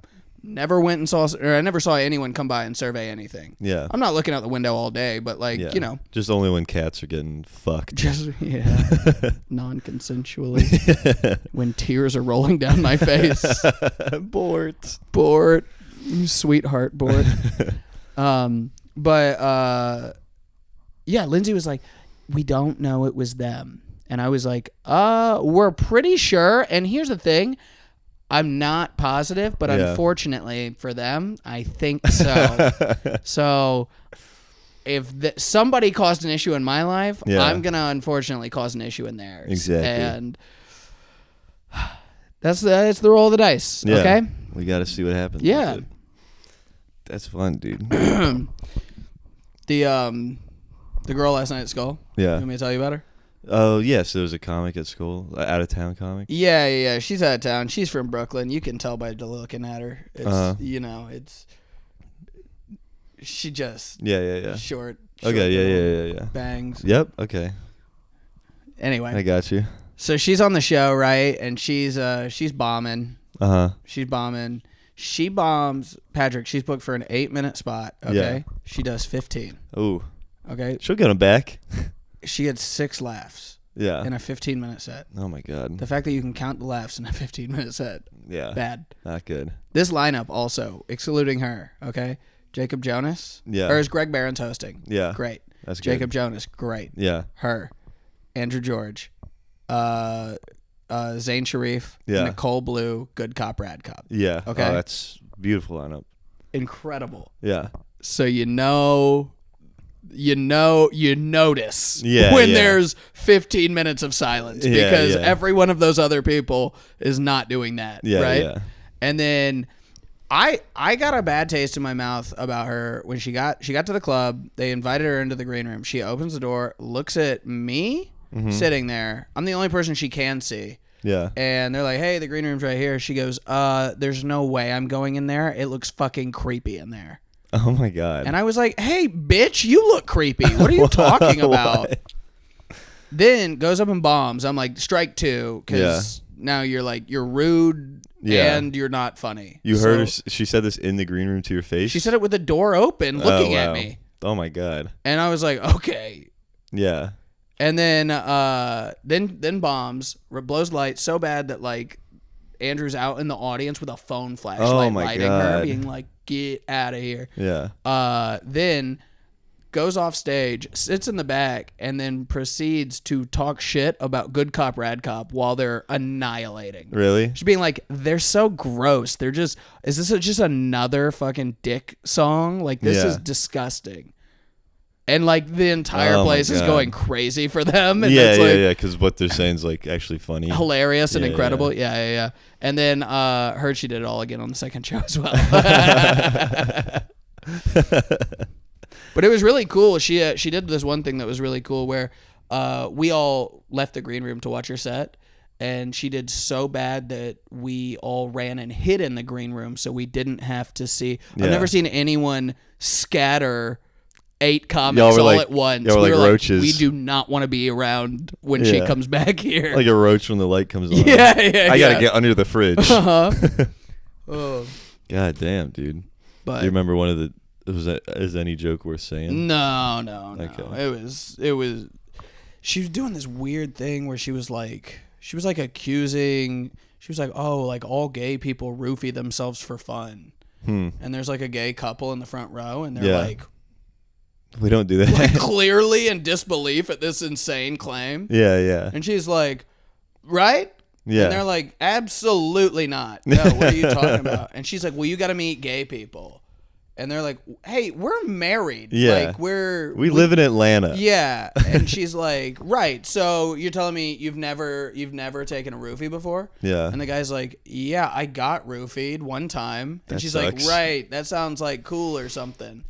Never went and saw, or I never saw anyone come by and survey anything. Yeah. I'm not looking out the window all day, but like, you know. Just only when cats are getting fucked. Just, non-consensually. When tears are rolling down my face. Bort. You sweetheart, Bort. Yeah, Lindsay was like, we don't know it was them. And I was like, we're pretty sure. And here's the thing. I'm not positive, but unfortunately for them, I think so. So if somebody caused an issue in my life, I'm going to unfortunately cause an issue in theirs. Exactly. And that's the roll of the dice, okay? We got to see what happens. Yeah. That's fun, dude. The girl last night at Skull. Yeah. You want me to tell you about her? Oh, yes. There was a comic at school, out-of-town comic. Yeah. She's out of town. She's from Brooklyn. You can tell by looking at her. It's, she just... Yeah. Short. Okay, yeah. Bangs. Yep, okay. Anyway. I got you. So she's on the show, right? And she's bombing. Uh-huh. She's bombing. She bombs. Patrick, she's booked for an 8-minute spot, okay? Yeah. She does 15. Ooh. Okay? She'll get them back. She had 6 laughs. Yeah. In a 15-minute set. Oh, my God. The fact that you can count the laughs in a 15-minute set. Yeah. Bad. Not good. This lineup also, excluding her, okay? Jacob Jonas. Yeah. Or is Greg Barron's hosting? Yeah. Great. That's Jacob good. Jonas, great. Yeah. Her. Andrew George. Zayn Sharif. Yeah. Nicole Blue. Good cop, bad cop. Yeah. Okay. Oh, that's beautiful lineup. Incredible. Yeah. So you notice when there's 15 minutes of silence because every one of those other people is not doing that, right? Yeah. And then I got a bad taste in my mouth about her when she got to the club. They invited her into the green room. She opens the door, looks at me sitting there. I'm the only person she can see. Yeah. And they're like, hey, the green room's right here. She goes, there's no way I'm going in there. It looks fucking creepy in there. Oh, my God. And I was like, hey, bitch, you look creepy. What are you talking about? Then goes up and bombs. I'm like, strike 2, because now you're rude and you're not funny. You heard her, she said this in the green room to your face? She said it with the door open looking at me. Oh, my God. And I was like, okay. Yeah. And then bombs, blows light so bad that like Andrew's out in the audience with a phone flashlight lighting her, being like, get out of here. Yeah. Then goes off stage, sits in the back, and then proceeds to talk shit about Good Cop, Rad Cop while they're annihilating. Really? She's being like, they're so gross. They're just, is this just another fucking dick song? Like, this is disgusting. And like the entire place is going crazy for them. And because what they're saying is like actually funny, hilarious, and incredible. Yeah. And then heard she did it all again on the second show as well. But it was really cool. She did this one thing that was really cool where we all left the green room to watch her set, and she did so bad that we all ran and hid in the green room so we didn't have to see. I've never seen anyone scatter 8 comics all at once. Y'all were like roaches. We do not want to be around when she comes back here. Like a roach when the light comes on. Yeah. I gotta get under the fridge. Oh. God damn, dude. But do you remember one of the? Is any joke worth saying? No. Okay. It was. She was doing this weird thing where she was like accusing. She was like, oh, like all gay people roofie themselves for fun. And there's like a gay couple in the front row, and they're like, we don't do that. Like clearly in disbelief at this insane claim. Yeah. And she's like, right? Yeah. And they're like, absolutely not. No, what are you talking about? And she's like, well, you got to meet gay people. And they're like, hey, we're married. Yeah. Like we live in Atlanta. Yeah. And she's like, right. So you're telling me you've never taken a roofie before? Yeah. And the guy's like, yeah, I got roofied one time. And That she's sucks. like, right. That sounds like cool or something.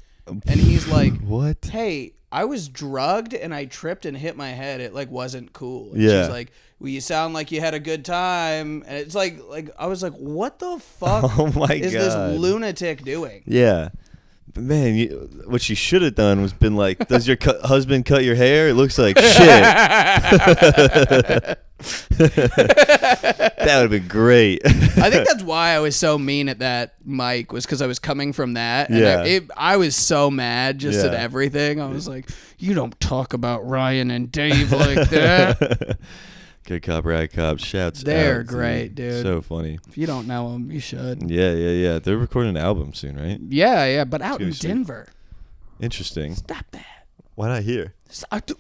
and he's like, what? Hey, I was drugged and I tripped and hit my head. It like wasn't cool. And Yeah. she's like, well, you sound like you had a good time. And it's like I was like, what the fuck Oh my is God. this lunatic doing? Yeah. But man, what she should have done was been like, does your husband cut your hair? It looks like shit. That would have been great. I think that's why I was so mean at that mic, was because I was coming from that. And Yeah. I was so mad just at Yeah. everything. I was like, you don't talk about Ryan and Dave like that. Good cop, rad cop. Shouts They're out, great, dude. So funny. If you don't know them, you should. Yeah. They're recording an album soon, right? Yeah, but out in sweet. Denver. Interesting. Stop that. Why not here? Stop.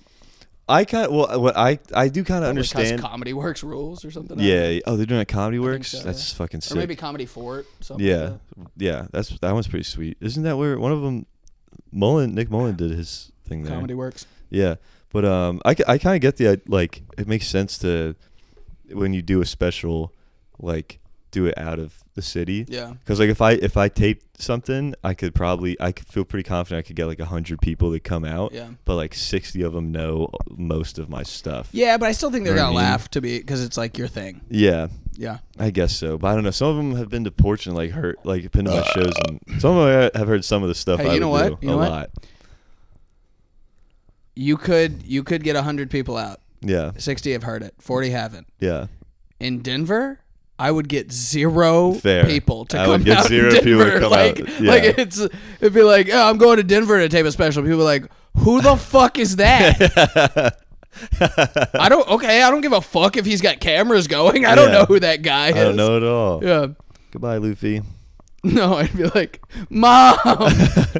I kind of what I do kind of understand. Comedy Works rules or something. Yeah. Oh, they're doing a Comedy Works. so, That's fucking sick. Or maybe Comedy Fort. Something Yeah. like Yeah. That one's pretty sweet. Isn't that where one of them? Nick Mullen did his thing that. there. Comedy Works. Yeah, but I kind of get the like. It makes sense to when you do a special, like do it out of the city. Yeah. Because like if I taped something, I could feel pretty confident I could get like 100 people to come out. Yeah. But like 60 of them know most of my stuff. Yeah, but I still think they're You know gonna what I mean? laugh because it's like your thing. Yeah. Yeah. I guess so, but I don't know. Some of them have been to Porch and like been to my shows, and some of them have heard some of the stuff. Hey, I you know would what? do You know a what? lot. You could get 100 people out. Yeah. 60 have heard it. 40 haven't. Yeah. In Denver, I would get zero Fair. people to I come would get out zero in people to Denver. come like, out. Yeah. like it'd be like, oh, I'm going to Denver to tape a special. People are like, who the fuck is that? I don't give a fuck if he's got cameras going. I don't Yeah. know who that guy is. I don't know at all. Yeah. Goodbye, Luffy. No, I'd be like, Mom,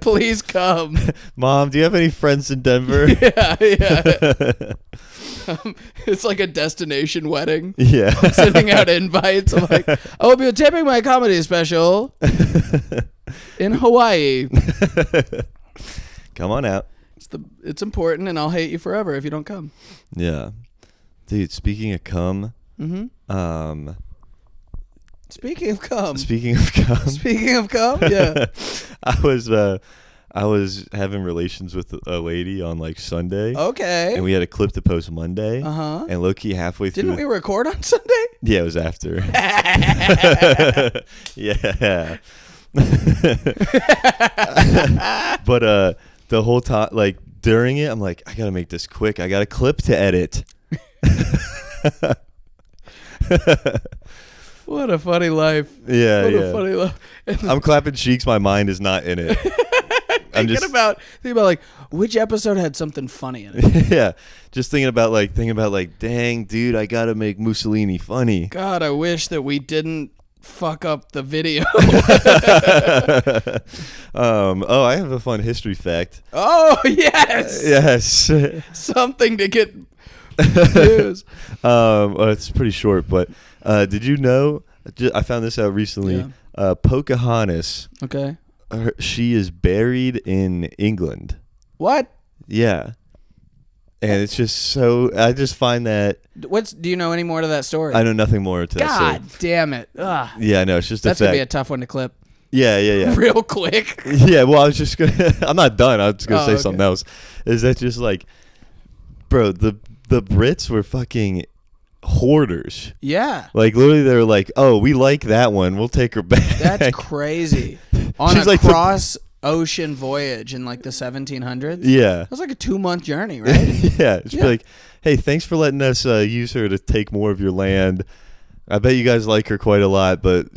please come. Mom, do you have any friends in Denver? Yeah. It's like a destination wedding. Yeah. I'm sending out invites. I'm like, I will be taping my comedy special in Hawaii. Come on out. It's important, and I'll hate you forever if you don't come. Yeah. Dude, speaking of cum, Speaking of cum. speaking of cum, Yeah. I was having relations with a lady on like Sunday. Okay. And we had a clip to post Monday. Uh-huh. And low-key halfway through. Didn't we record on Sunday? Yeah, it was after. Yeah. But the whole time, like during it, I'm like, I gotta make this quick. I got a clip to edit. What a funny life. Yeah, What yeah. a funny life. I'm clapping cheeks. My mind is not in it. Thinking about like which episode had something funny in it. Yeah, just thinking about like, dang, dude, I gotta make Mussolini funny. God, I wish that we didn't fuck up the video. Oh, I have a fun history fact. Oh, yes. Yes. Something to get views. Well, it's pretty short, but did you know? I found this out recently. Yeah. Pocahontas. Okay. She is buried in England. What? Yeah. And it's just so. I just find that. Do you know any more to that story? I know nothing more to that God story. damn it. Ugh. Yeah, no, it's just That's a going to fact. be a tough one to clip. Yeah. Real quick. Yeah, well, I was just gonna. I'm not done. I was gonna say okay. something else. Is that just like, bro? The Brits were fucking hoarders. Yeah. Like literally, they were like, "Oh, we like that one. We'll take her back." That's crazy. On She's a like cross-ocean voyage in like the 1700s? Yeah. That was like a 2-month journey, right? Yeah. Just be like, "Hey, thanks for letting us use her to take more of your land. I bet you guys like her quite a lot, but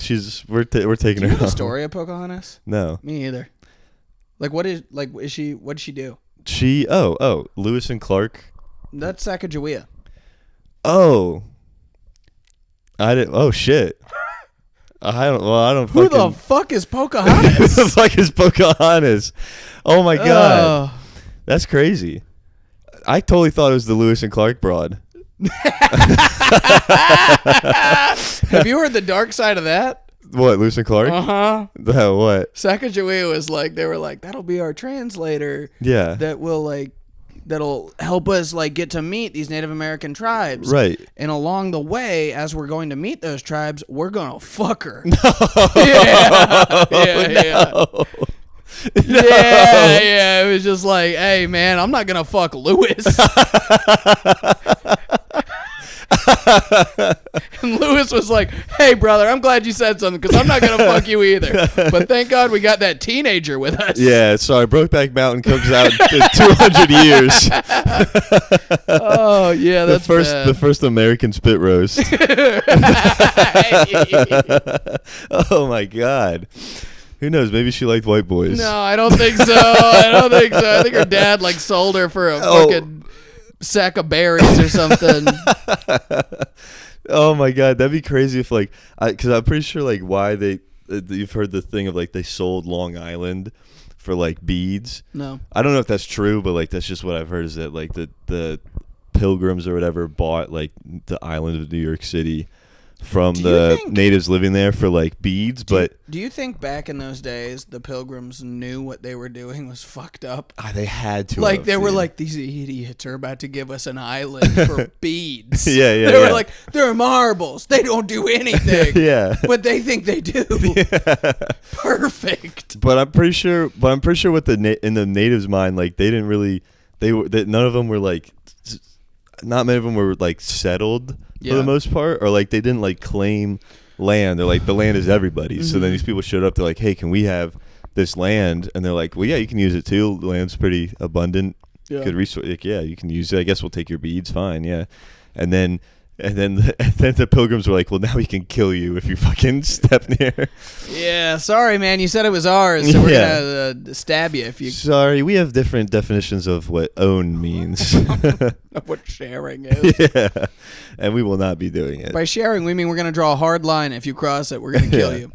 we're taking Do you her know the home." story of Pocahontas? No. Me either. Like, what did she do? She Lewis and Clark. That's Sacagawea. Oh. I didn't. Oh shit. I don't. Who the fuck is Pocahontas? Who the fuck is Pocahontas? Oh my god, that's crazy. I totally thought it was the Lewis and Clark broad. Have you heard the dark side of that? What, Lewis and Clark? Uh-huh. What? Sacagawea was like, they were like, that'll be our translator. Yeah. That'll help us like get to meet these Native American tribes. Right. And along the way, as we're going to meet those tribes, we're gonna fuck her. No. Yeah. No. Yeah. It was just like, hey, man, I'm not gonna fuck Lewis. And Lewis was like, hey, brother, I'm glad you said something because I'm not going to fuck you either. But thank God we got that teenager with us. Yeah, sorry. Brokeback Mountain comes out in 200 years. Oh, yeah, that's the first American spit roast. Oh, my God. Who knows? Maybe she liked white boys. No, I don't think so. I think her dad like sold her for a fucking sack of berries or something. Oh my God, that'd be crazy if like, because I'm pretty sure like why you've heard the thing of like they sold Long Island for like beads. No, I don't know if that's true, but like that's just what I've heard is that like the Pilgrims or whatever bought like the island of New York City from the natives living there for like beads. Do you think back in those days the Pilgrims knew what they were doing was fucked up? They had to. Like they were like, these idiots are about to give us an island for beads. Yeah. They were like, they're marbles. They don't do anything. Yeah. But they think they do. Yeah. Perfect. But I'm pretty sure what in the natives' mind, like they didn't really, none of them were like, not many of them were like settled. For the most part, or like they didn't like claim land. They're like, the land is everybody's. So then these people showed up. They're like, hey, can we have this land? And they're like, well, yeah, you can use it too. The land's pretty abundant, good resource. Like, yeah, you can use it. I guess we'll take your beads. Fine, yeah. And then the Pilgrims were like, well, now we can kill you if you fucking step near. Yeah, sorry, man. You said it was ours, so we're gonna stab you if you. Sorry, we have different definitions of what own means. Of what sharing is. Yeah, and we will not be doing it. By sharing, we mean we're gonna draw a hard line. If you cross it, we're gonna kill you.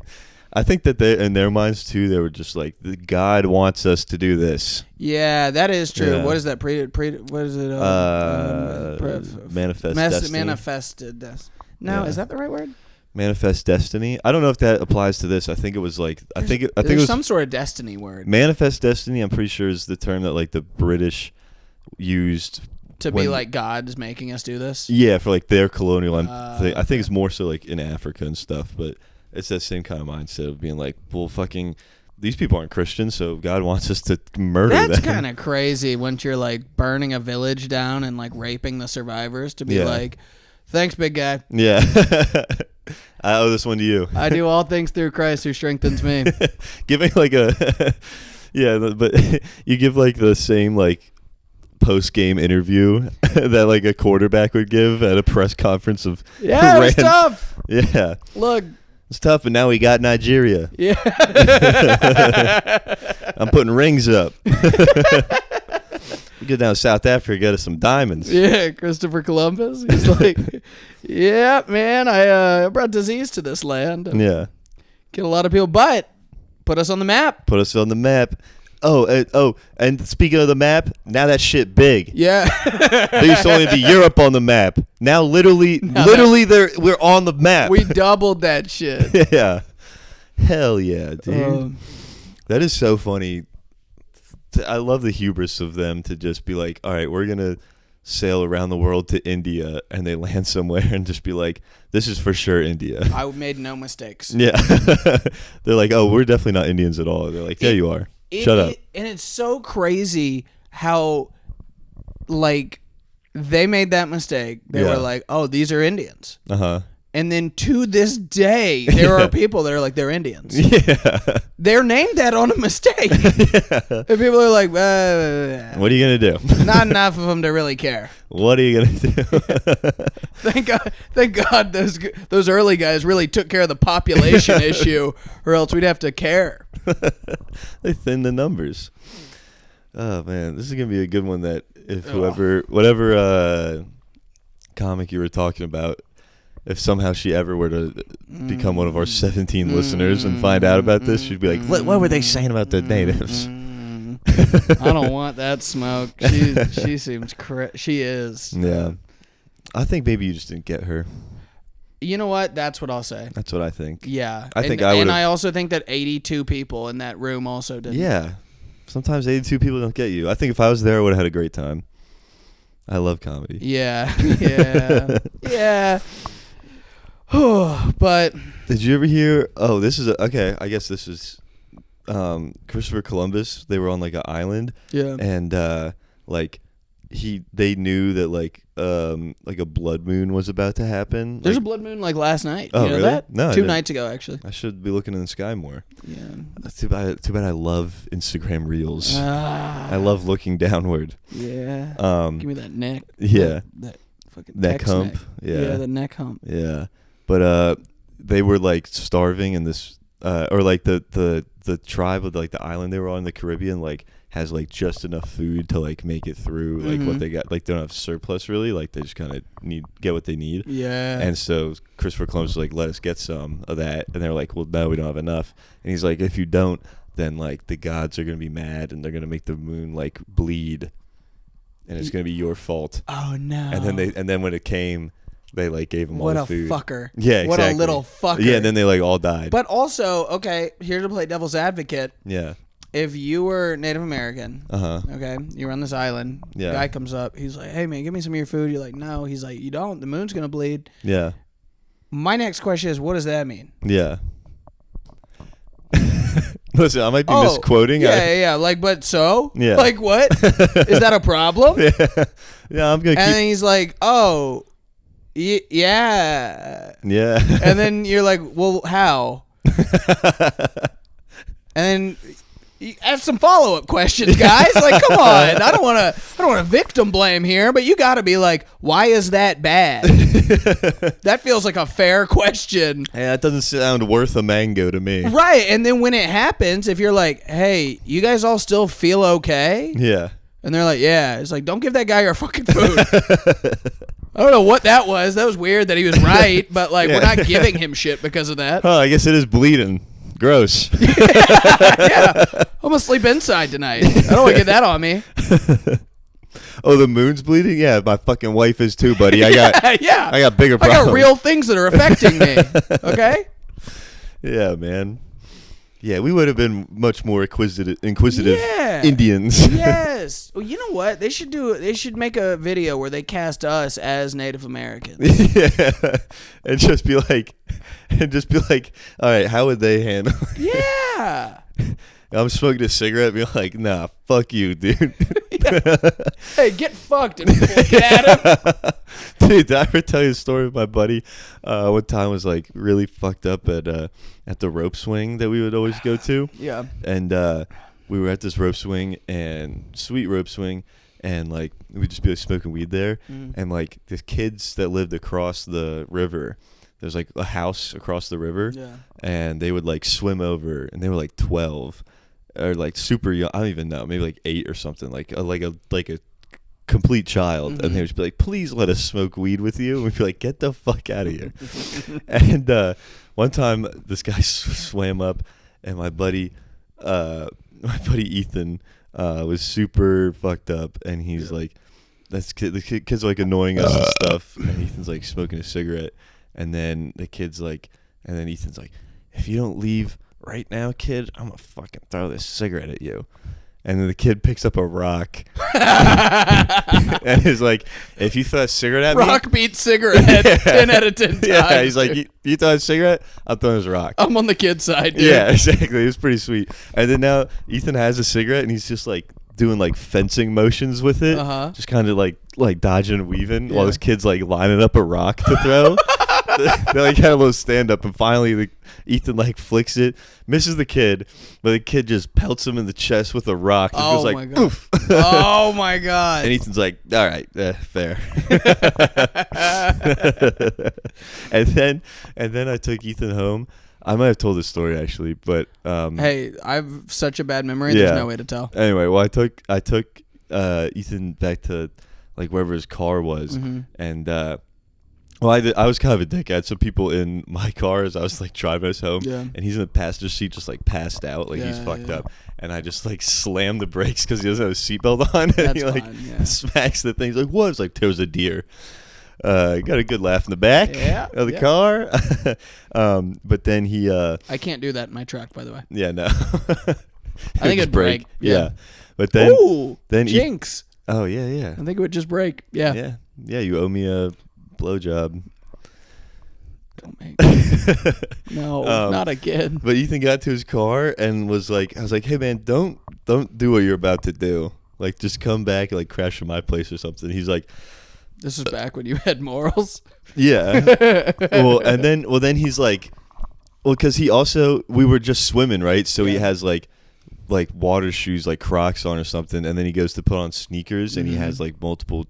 I think that they, in their minds too, they were just like, God wants us to do this. Yeah, that is true. Yeah. What is that? What is it? Manifest destiny. Manifested. No, is that the right word? Manifest destiny. I don't know if that applies to this. I think it was like I think it was some sort of destiny word. Manifest destiny. I'm pretty sure is the term that like the British used to be like God is making us do this. Yeah, for like their colonial thing. I think it's more so like in Africa and stuff, but. It's that same kind of mindset of being like, well, fucking, these people aren't Christians, so God wants us to murder them. That's kind of crazy once you're like burning a village down and like raping the survivors to be like, thanks, big guy. Yeah. I owe this one to you. I do all things through Christ who strengthens me. Giving like a, but you give like the same like post-game interview that like a quarterback would give at a press conference of. Yeah, it's tough. Yeah. Look. It's tough, but now we got Nigeria. Yeah. I'm putting rings up. We get down to South Africa, get us some diamonds. Yeah, Christopher Columbus. He's like, yeah, man, I brought disease to this land. Yeah. Get a lot of people, but put us on the map. Put us on the map. And speaking of the map, now that shit big. Yeah. There used to only be Europe on the map. Now literally we're on the map. We doubled that shit. Yeah. Hell yeah, dude. That is so funny. I love the hubris of them to just be like, all right, we're going to sail around the world to India, and they land somewhere and just be like, this is for sure India. I made no mistakes. Yeah. They're like, oh, we're definitely not Indians at all. They're like, yeah, you are. Shut up. And it's so crazy how, like, they made that mistake. They were like, oh, these are Indians. Uh-huh. And then to this day, there are people that are like, they're Indians. Yeah. They're named that on a mistake. Yeah. And people are like, what are you going to do? Not enough of them to really care. What are you going to do? Thank God those early guys really took care of the population issue, or else we'd have to care. They thin the numbers. Oh, man. This is going to be a good one that if whatever comic you were talking about, if somehow she ever were to become one of our 17 listeners and find out about this, she'd be like, what were they saying about the natives? I don't want that smoke. She seems she is. Yeah. I think maybe you just didn't get her. You know what? That's what I'll say. That's what I think. Yeah. I think and I also think that 82 people in that room also didn't. Yeah. Sometimes 82 people don't get you. I think if I was there, I would have had a great time. I love comedy. Yeah. Yeah. Yeah. But did you ever hear? Oh, this is okay. I guess this is Christopher Columbus, they were on like an island. Yeah. And like they knew that like a blood moon was about to happen. There's like, a blood moon like last night. Oh, you know really? that? No, I 2 didn't. nights ago, actually. I should be looking in the sky more. Yeah. Too bad I love Instagram Reels. Ah. I love looking downward. Yeah. Give me that neck. Yeah. That fucking Neck Tex hump. neck. Yeah. The neck hump. Yeah. But they were like starving in this or like the tribe of like the island they were on in the Caribbean like has like just enough food to like make it through like what they got. Like they don't have surplus really. Like they just kind of get what they need. Yeah. And so Christopher Columbus was like, let us get some of that. And they're like, well, no, we don't have enough. And he's like, if you don't, then like the gods are going to be mad and they're going to make the moon like bleed. And it's going to be your fault. Oh, no. And then when it came, they like gave him what all a the food. fucker. Yeah, exactly. What a little fucker. Yeah, and then they like all died. But also, okay, here to play devil's advocate. Yeah. If you were Native American, okay, you're on this island, Yeah. guy comes up, he's like, hey, man, give me some of your food. You're like, no. He's like, you don't. The moon's going to bleed. Yeah. My next question is, what does that mean? Yeah. Listen, I might be misquoting. Yeah. Like, but so? Yeah. Like, what? Is that a problem? Yeah, I'm going to And keep... then he's like, oh, yeah. Yeah. And then you're like, well, how? And then you ask some follow-up questions, guys. Like, come on. I don't want to victim blame here, but you got to be like, why is that bad? That feels like a fair question. Hey, that doesn't sound worth a mango to me. Right. And then when it happens, if you're like, hey, you guys all still feel okay? Yeah. And they're like, yeah. It's like, don't give that guy your fucking food. I don't know what that was. That was weird that he was right, but like, we're not giving him shit because of that. Oh, I guess it is bleeding. Gross. Yeah. I'm going to sleep inside tonight. I don't want to get that on me. Oh, the moon's bleeding? Yeah, my fucking wife is too, buddy. I got bigger problems. I got real things that are affecting me. Okay? Yeah, man. Yeah, we would have been much more inquisitive Yeah. Indians. Yes. Well, you know what? They should make a video where they cast us as Native Americans. Yeah. And just be like, all right, how would they handle it? Yeah. I'm smoking a cigarette and be like, nah, fuck you, dude. Hey, get fucked and look at him. Dude, did I ever tell you a story of my buddy? One time was like really fucked up at the rope swing that we would always go to. Yeah. And we were at this rope swing and sweet rope swing, and like we'd just be like smoking weed there, and like the kids that lived across the river, there's like a house across the river, and they would like swim over, and they were like 12 or like super young. I don't even know, maybe like 8 or something, like a complete child, and they would just be like, please let us smoke weed with you, and we'd be like, get the fuck out of here. And one time this guy swam up, and my buddy Ethan was super fucked up, and he's like, the kid's like annoying us and stuff, and Ethan's like smoking a cigarette, and then Ethan's like, if you don't leave right now, kid, I'm gonna fucking throw this cigarette at you. And then the kid picks up a rock and is like, if you throw a cigarette at me... Rock beats cigarette 10 out of 10 times. Yeah, he's like, you throw a cigarette, I'm throwing this rock. I'm on the kid's side, dude. Yeah, exactly. It was pretty sweet. And then now Ethan has a cigarette, and he's just like doing like fencing motions with it. Just kind of like dodging and weaving while this kid's like lining up a rock to throw. They like had a little stand up, and finally Ethan like flicks it, misses the kid, but the kid just pelts him in the chest with a rock. And goes like, my God. Oof. Oh my God. And Ethan's like, all right, fair. and then I took Ethan home. I might have told this story actually, but hey, I have such a bad memory. There's no way to tell. Anyway, well, I took Ethan back to like wherever his car was, and well, I was kind of a dick. I had some people in my car as I was like driving us home, and he's in the passenger seat just like passed out, like he's fucked up, and I just like slammed the brakes because he doesn't have a seatbelt on, and he like smacks the thing. He's like, "What?" It's like, there was a deer. Got a good laugh in the back of the car. But then he I can't do that in my truck, by the way. Yeah, no. I think it'd break. Yeah. But then jinx. Oh yeah. I think it would just break. Yeah. Yeah. You owe me a blowjob. Don't make no, not again. But Ethan got to his car and was like, I was like, hey man, don't do what you're about to do. Like, just come back and like crash at my place or something. He's like, this is back when you had morals. yeah. And then he's like, well, because we were just swimming, right? So he has like water shoes, like Crocs on or something, and then he goes to put on sneakers, and he has like multiple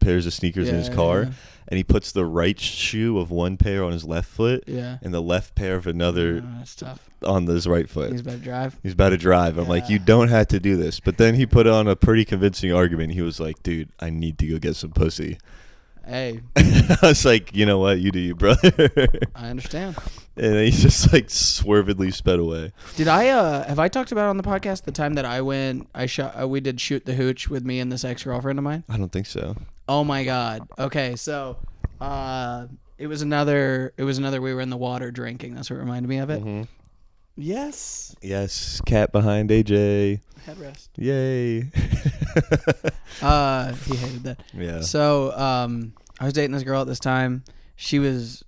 pairs of sneakers in his car, and he puts the right shoe of one pair on his left foot, and the left pair of another that's tough. on his right foot. He's about to drive. He's about to drive. I'm like, you don't have to do this. But then he put on a pretty convincing argument. He was like, dude, I need to go get some pussy. Hey. I was like, you know what? You do you, brother. I understand. And then he just like swervedly sped away. Did I have I talked about on the podcast the time that we did Shoot the Hooch with me and this ex-girlfriend of mine? I don't think so. Oh my god. Okay, so it was another we were in the water drinking. That's what reminded me of it. Mm-hmm. Yes. Cat behind AJ. Headrest. Yay. He hated that. Yeah. So I was dating this girl at this time. She was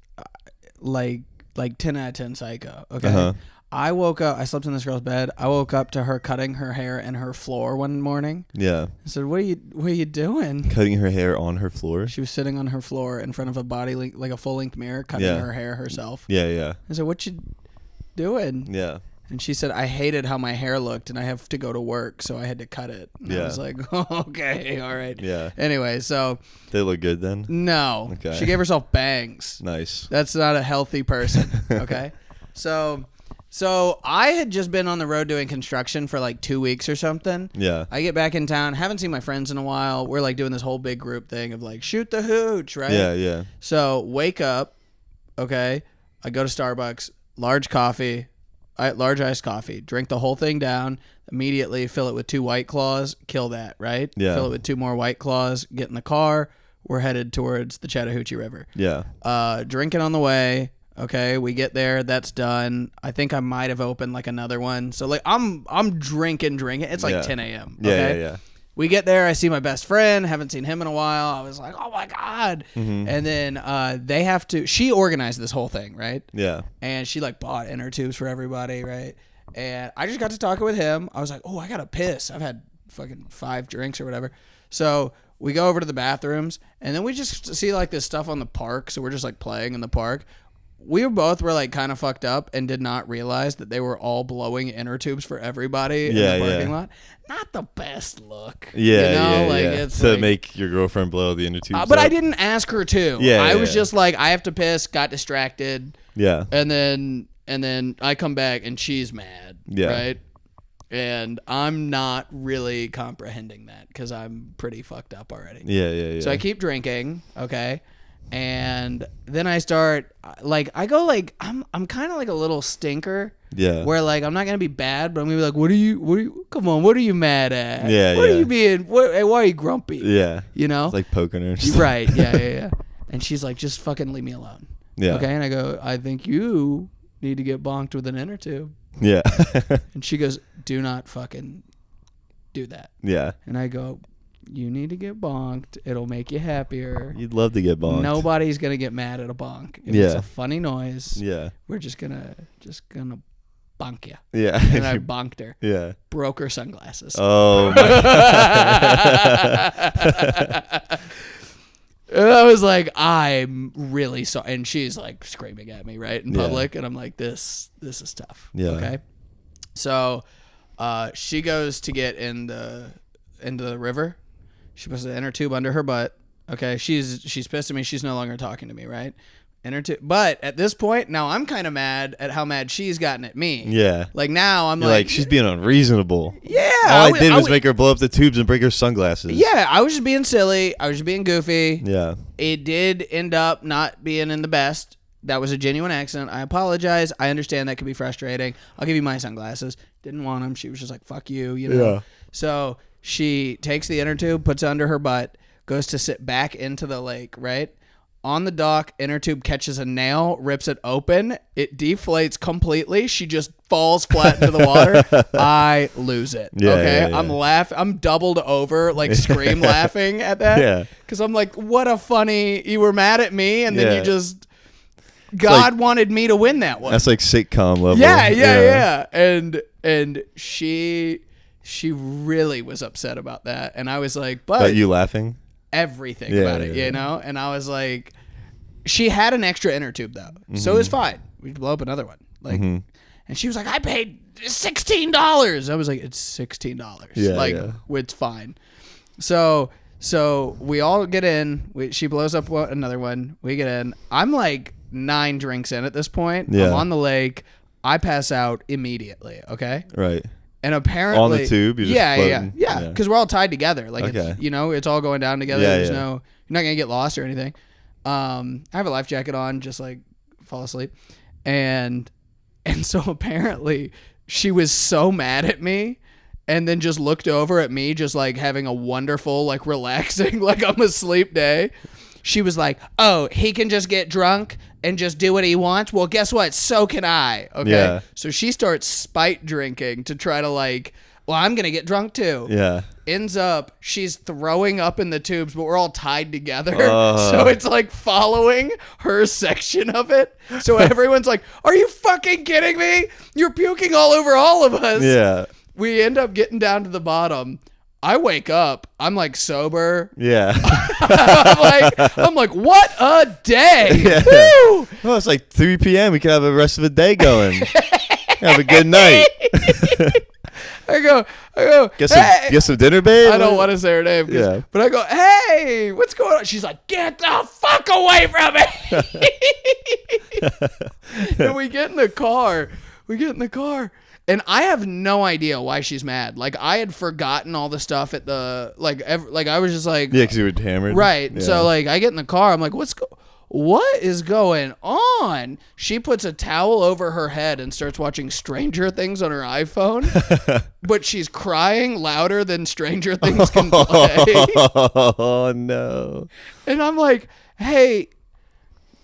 like 10 out of 10 psycho. Okay. Uh-huh. I woke up. I slept in this girl's bed. I woke up to her cutting her hair in her floor one morning. Yeah. I said, "What are you doing?" Cutting her hair on her floor. She was sitting on her floor in front of like a full length mirror, cutting her hair herself. Yeah. I said, "What you doing?" Yeah. And she said, "I hated how my hair looked, and I have to go to work, so I had to cut it." And I was like, oh, "Okay, all right." Yeah. Anyway, so they look good then. No. Okay. She gave herself bangs. Nice. That's not a healthy person. Okay. So I had just been on the road doing construction for like 2 weeks or something. Yeah. I get back in town, haven't seen my friends in a while. We're like doing this whole big group thing of like shoot the hooch, right? Yeah. So wake up, okay. I go to Starbucks, large iced coffee, drink the whole thing down, immediately fill it with 2 White Claws, kill that, right? Yeah. Fill it with 2 more White Claws, get in the car, we're headed towards the Chattahoochee River. Yeah. Drinking on the way. Okay, we get there. That's done. I think I might have opened like another one. So like I'm drinking. It's like 10 a.m. Okay? Yeah. We get there. I see my best friend. Haven't seen him in a while. I was like, oh my god. Mm-hmm. And then she organized this whole thing, right? Yeah. And she like bought inner tubes for everybody, right? And I just got to talking with him. I was like, oh, I gotta piss. I've had fucking 5 drinks or whatever. So we go over to the bathrooms, and then we just see like this stuff on the park. So we're just like playing in the park. We both were like kind of fucked up and did not realize that they were all blowing inner tubes for everybody in the parking lot. Not the best look. Yeah, It's to like, make your girlfriend blow the inner tubes. but I didn't ask her to. I was just like, I have to piss, got distracted. Yeah. And then I come back and she's mad. Yeah. Right? And I'm not really comprehending that because I'm pretty fucked up already. Yeah. So I keep drinking, okay? And then I start like I go like I'm kind of like a little stinker. Yeah. Where like I'm not gonna be bad, but I'm gonna be like, what are you? Come on, what are you mad at? Yeah. What are you being? Why are you grumpy? Yeah. You know. It's like poking her. Right. Yeah. And she's like, just fucking leave me alone. Yeah. Okay. And I go, I think you need to get bonked with an inner tube. Yeah. And she goes, do not fucking do that. Yeah. And I go, you need to get bonked. It'll make you happier. You'd love to get bonked. Nobody's gonna get mad at a bonk. If it's a funny noise, we're just gonna bonk you. Yeah. And I bonked her. Yeah. Broke her sunglasses. Oh my God. And I was like, I'm really sorry. And she's like screaming at me right in public, and I'm like, this is tough. Yeah. Okay. So she goes to get into the river. She puts the inner tube under her butt. Okay, she's pissed at me. She's no longer talking to me, right? Inner tube. But at this point, now I'm kind of mad at how mad she's gotten at me. Yeah. Like now I'm You're like she's being unreasonable. Yeah. All I did was make her blow up the tubes and break her sunglasses. Yeah, I was just being silly. I was just being goofy. Yeah. It did end up not being in the best. That was a genuine accident. I apologize. I understand that could be frustrating. I'll give you my sunglasses. Didn't want them. She was just like, fuck you, you know? Yeah. So she takes the inner tube, puts it under her butt, goes to sit back into the lake, right? On the dock, inner tube catches a nail, rips it open. It deflates completely. She just falls flat into the water. I lose it. Yeah, okay? yeah. I'm doubled over, like scream laughing at that. Yeah. Because I'm like, what a funny, you were mad at me and then you just God wanted me to win that one. That's like sitcom level. Yeah. And she really was upset about that. And I was like, but you laughing? Everything about it, you know? And I was like, she had an extra inner tube though. So it was fine. We'd blow up another one. Like, and she was like, I paid $16. I was like, it's $16. It's fine. So we all get in. She blows up another one. We get in. I'm like 9 drinks in at this point. Yeah. I'm on the lake. I pass out immediately. Okay. Right. And apparently on the tube. You're just floating? Yeah. Because we're all tied together. Like okay. it's, it's all going down together. There's no, you're not gonna get lost or anything. I have a life jacket on, just like fall asleep, and so apparently she was so mad at me. And then just looked over at me, just like having a wonderful, like relaxing, like I'm asleep day. She was like, oh, he can just get drunk and just do what he wants. Well, guess what? So can I. Okay. Yeah. So she starts spite drinking to try to like, well, I'm going to get drunk too. Yeah. Ends up, she's throwing up in the tubes, but we're all tied together. So it's like following her section of it. So everyone's like, are you fucking kidding me? You're puking all over all of us. Yeah. We end up getting down to the bottom. I wake up. I'm like sober. Yeah. I'm like, what a day. Yeah. Woo! Well, it's like 3 p.m. We can have the rest of the day going. Have a good night. I go. Get some dinner, babe? I don't want to say her name. Yeah. But I go, hey, what's going on? She's like, get the fuck away from me. And we get in the car. And I have no idea why she's mad. Like, I had forgotten all the stuff at the, like I was just like. Yeah, because you were hammered. Right. Yeah. So, like, I get in the car. I'm like, what is going on? She puts a towel over her head and starts watching Stranger Things on her iPhone. But she's crying louder than Stranger Things can play. Oh, no. And I'm like, hey.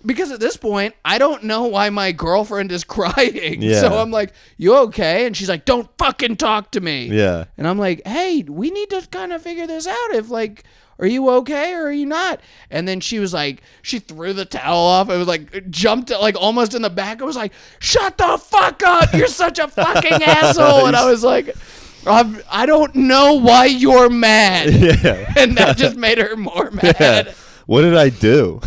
Because at this point, I don't know why my girlfriend is crying. Yeah. So I'm like, you okay? And she's like, don't fucking talk to me. Yeah. And I'm like, hey, we need to kind of figure this out. If like, are you okay or are you not? And then she was like, she threw the towel off. It was like, jumped like almost in the back. I was like, shut the fuck up. You're such a fucking asshole. And I was like, I don't know why you're mad. Yeah. And that just made her more mad. Yeah. What did I do?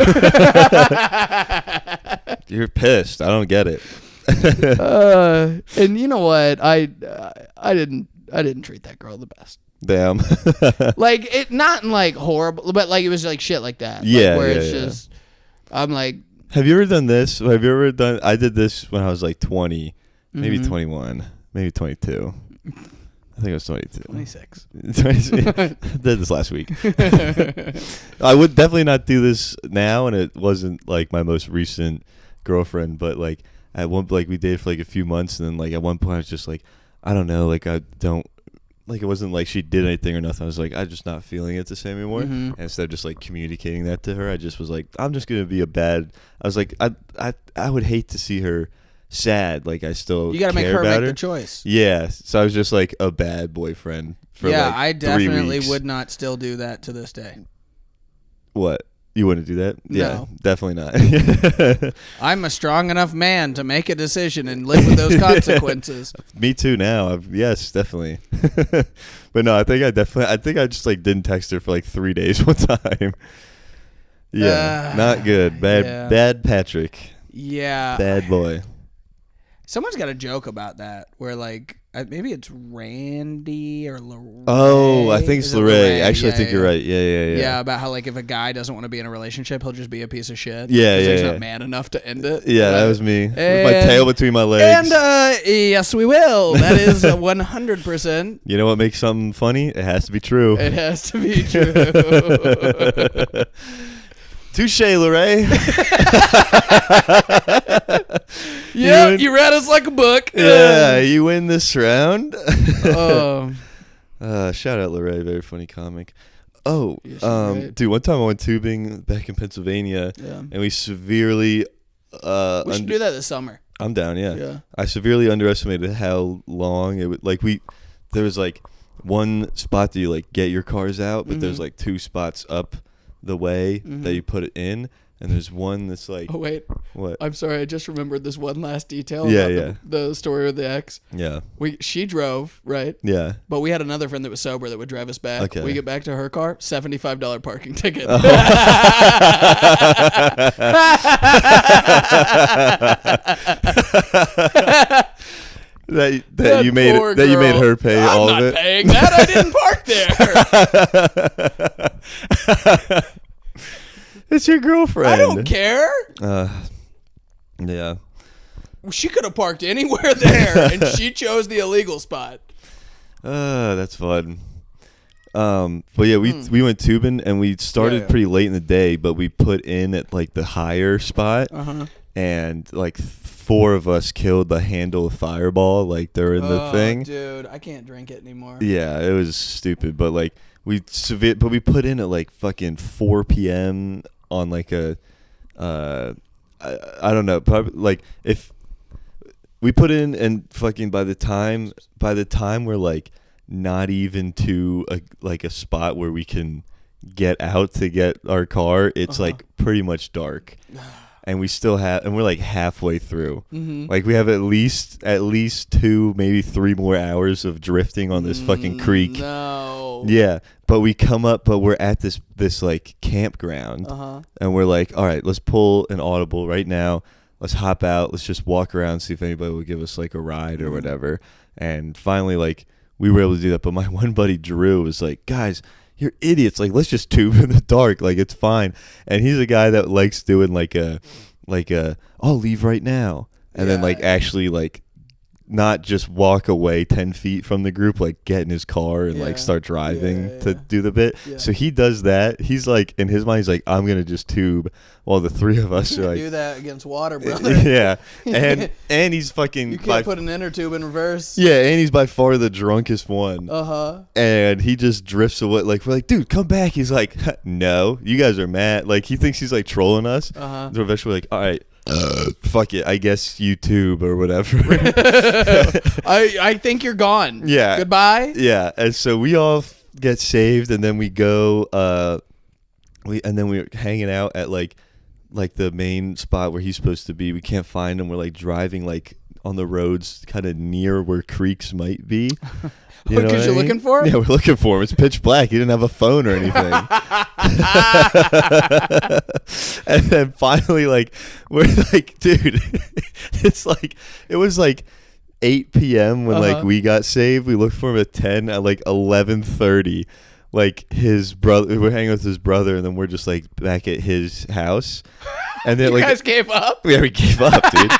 You're pissed. I don't get it. And you know what? I didn't treat that girl the best. Damn. Like it, not in like horrible, but like it was like shit like that. Yeah. Like, where yeah, it's yeah. just, I'm like. Have you ever done this? I did this when I was like 20, maybe 21, maybe 22. I think I was 22. 26. I did this last week. I would definitely not do this now, and it wasn't like my most recent girlfriend, but like at one, like we dated for like a few months, and then like at one point I was just like, I don't know, like I don't, like it wasn't like she did anything or nothing. I was like, I'm just not feeling it the same anymore. And instead of just like communicating that to her, I just was like, I'm just gonna be I was like, I would hate to see her sad. Like I still, you gotta make her about make the choice. Yeah, so I was just like a bad boyfriend for like I 3 definitely weeks. would not still do that to this day. What? You wouldn't do that? No. Yeah, definitely not. I'm a strong enough man to make a decision and live with those consequences. Me too now. Yes, definitely. But no, I think I just like didn't text her for like 3 days one time. Yeah, not good. Bad Patrick. Yeah. Bad boy. Someone's got a joke about that where like maybe it's Randy or Lorraine. Oh, I think it's Lorraine. Actually, Yeah, I think you're right. Yeah. Yeah, about how like if a guy doesn't want to be in a relationship, he'll just be a piece of shit. Yeah, he's yeah. not man enough to end it. Yeah, that was me. With my tail between my legs. And yes, we will. That is 100%. You know what makes something funny? It has to be true. It has to be true. Touche, Lorraine. Yeah, you read us like a book. Yeah, you win this round. Um, Shout out Lorraine, very funny comic. Oh, Yeah, dude, one time I went tubing back in Pennsylvania, and we severely. we should do that this summer. I'm down, yeah. I severely underestimated how long it would. Like there was like one spot that you like get your cars out, but there's like 2 spots up the way that you put it in. and there's one that's like. Oh wait, what? I'm sorry. I just remembered this one last detail. Yeah, about the story with the ex. Yeah. She drove, right? Yeah. But we had another friend that was sober that would drive us back. Okay. We get back to her car, $75 parking ticket. That you made her pay all of it. I'm not paying that. I didn't park there. It's your girlfriend. I don't care. Yeah. She could have parked anywhere there, and she chose the illegal spot. That's fun. But yeah, we went tubing, and we started pretty late in the day, but we put in at like the higher spot, and like 4 of us killed the handle of Fireball like during the thing. Dude, I can't drink it anymore. Yeah, it was stupid, but like we put in at like fucking 4 p.m. on like a I don't know, probably like if we put in and fucking by the time we're like not even to a spot where we can get out to get our car, it's like pretty much dark. And we still have, and we're like halfway through. Like we have at least 2, maybe 3 more hours of drifting on this fucking creek. No. Yeah, but we come up, but we're at this like campground, and we're like, all right, let's pull an audible right now. Let's hop out. Let's just walk around, see if anybody will give us like a ride or whatever. And finally, like we were able to do that. But my one buddy Drew was like, guys, you're idiots. Like, let's just tube in the dark. Like, it's fine. And he's a guy that likes doing like a, I'll leave right now. And then like actually like not just walk away 10 feet from the group, like get in his car and like start driving to do the bit. Yeah. So he does that. He's like, in his mind, he's like, I'm going to just tube while the 3 of us are like. Do that against water, brother. Yeah. And he's fucking. You can't put an inner tube in reverse. Yeah. And he's by far the drunkest one. And he just drifts away. Like, we're like, dude, come back. He's like, no, you guys are mad. Like, he thinks he's like trolling us. So eventually we're like, all right. Fuck it, I guess YouTube or whatever. I think you're gone. Yeah. Goodbye. Yeah. And so we all get saved, and then we go. We're hanging out at like the main spot where he's supposed to be. We can't find him. We're like driving like on the roads, kind of near where creeks might be. Because you're looking for him? Yeah, we're looking for him. It's pitch black. He didn't have a phone or anything. And then finally, like, we're like, dude, it was like 8 p.m. when like we got saved. We looked for him at 10. At like 11:30, like his brother, we're hanging with his brother, and then we're just like back at his house. And then you guys gave up? Yeah, we gave up, dude.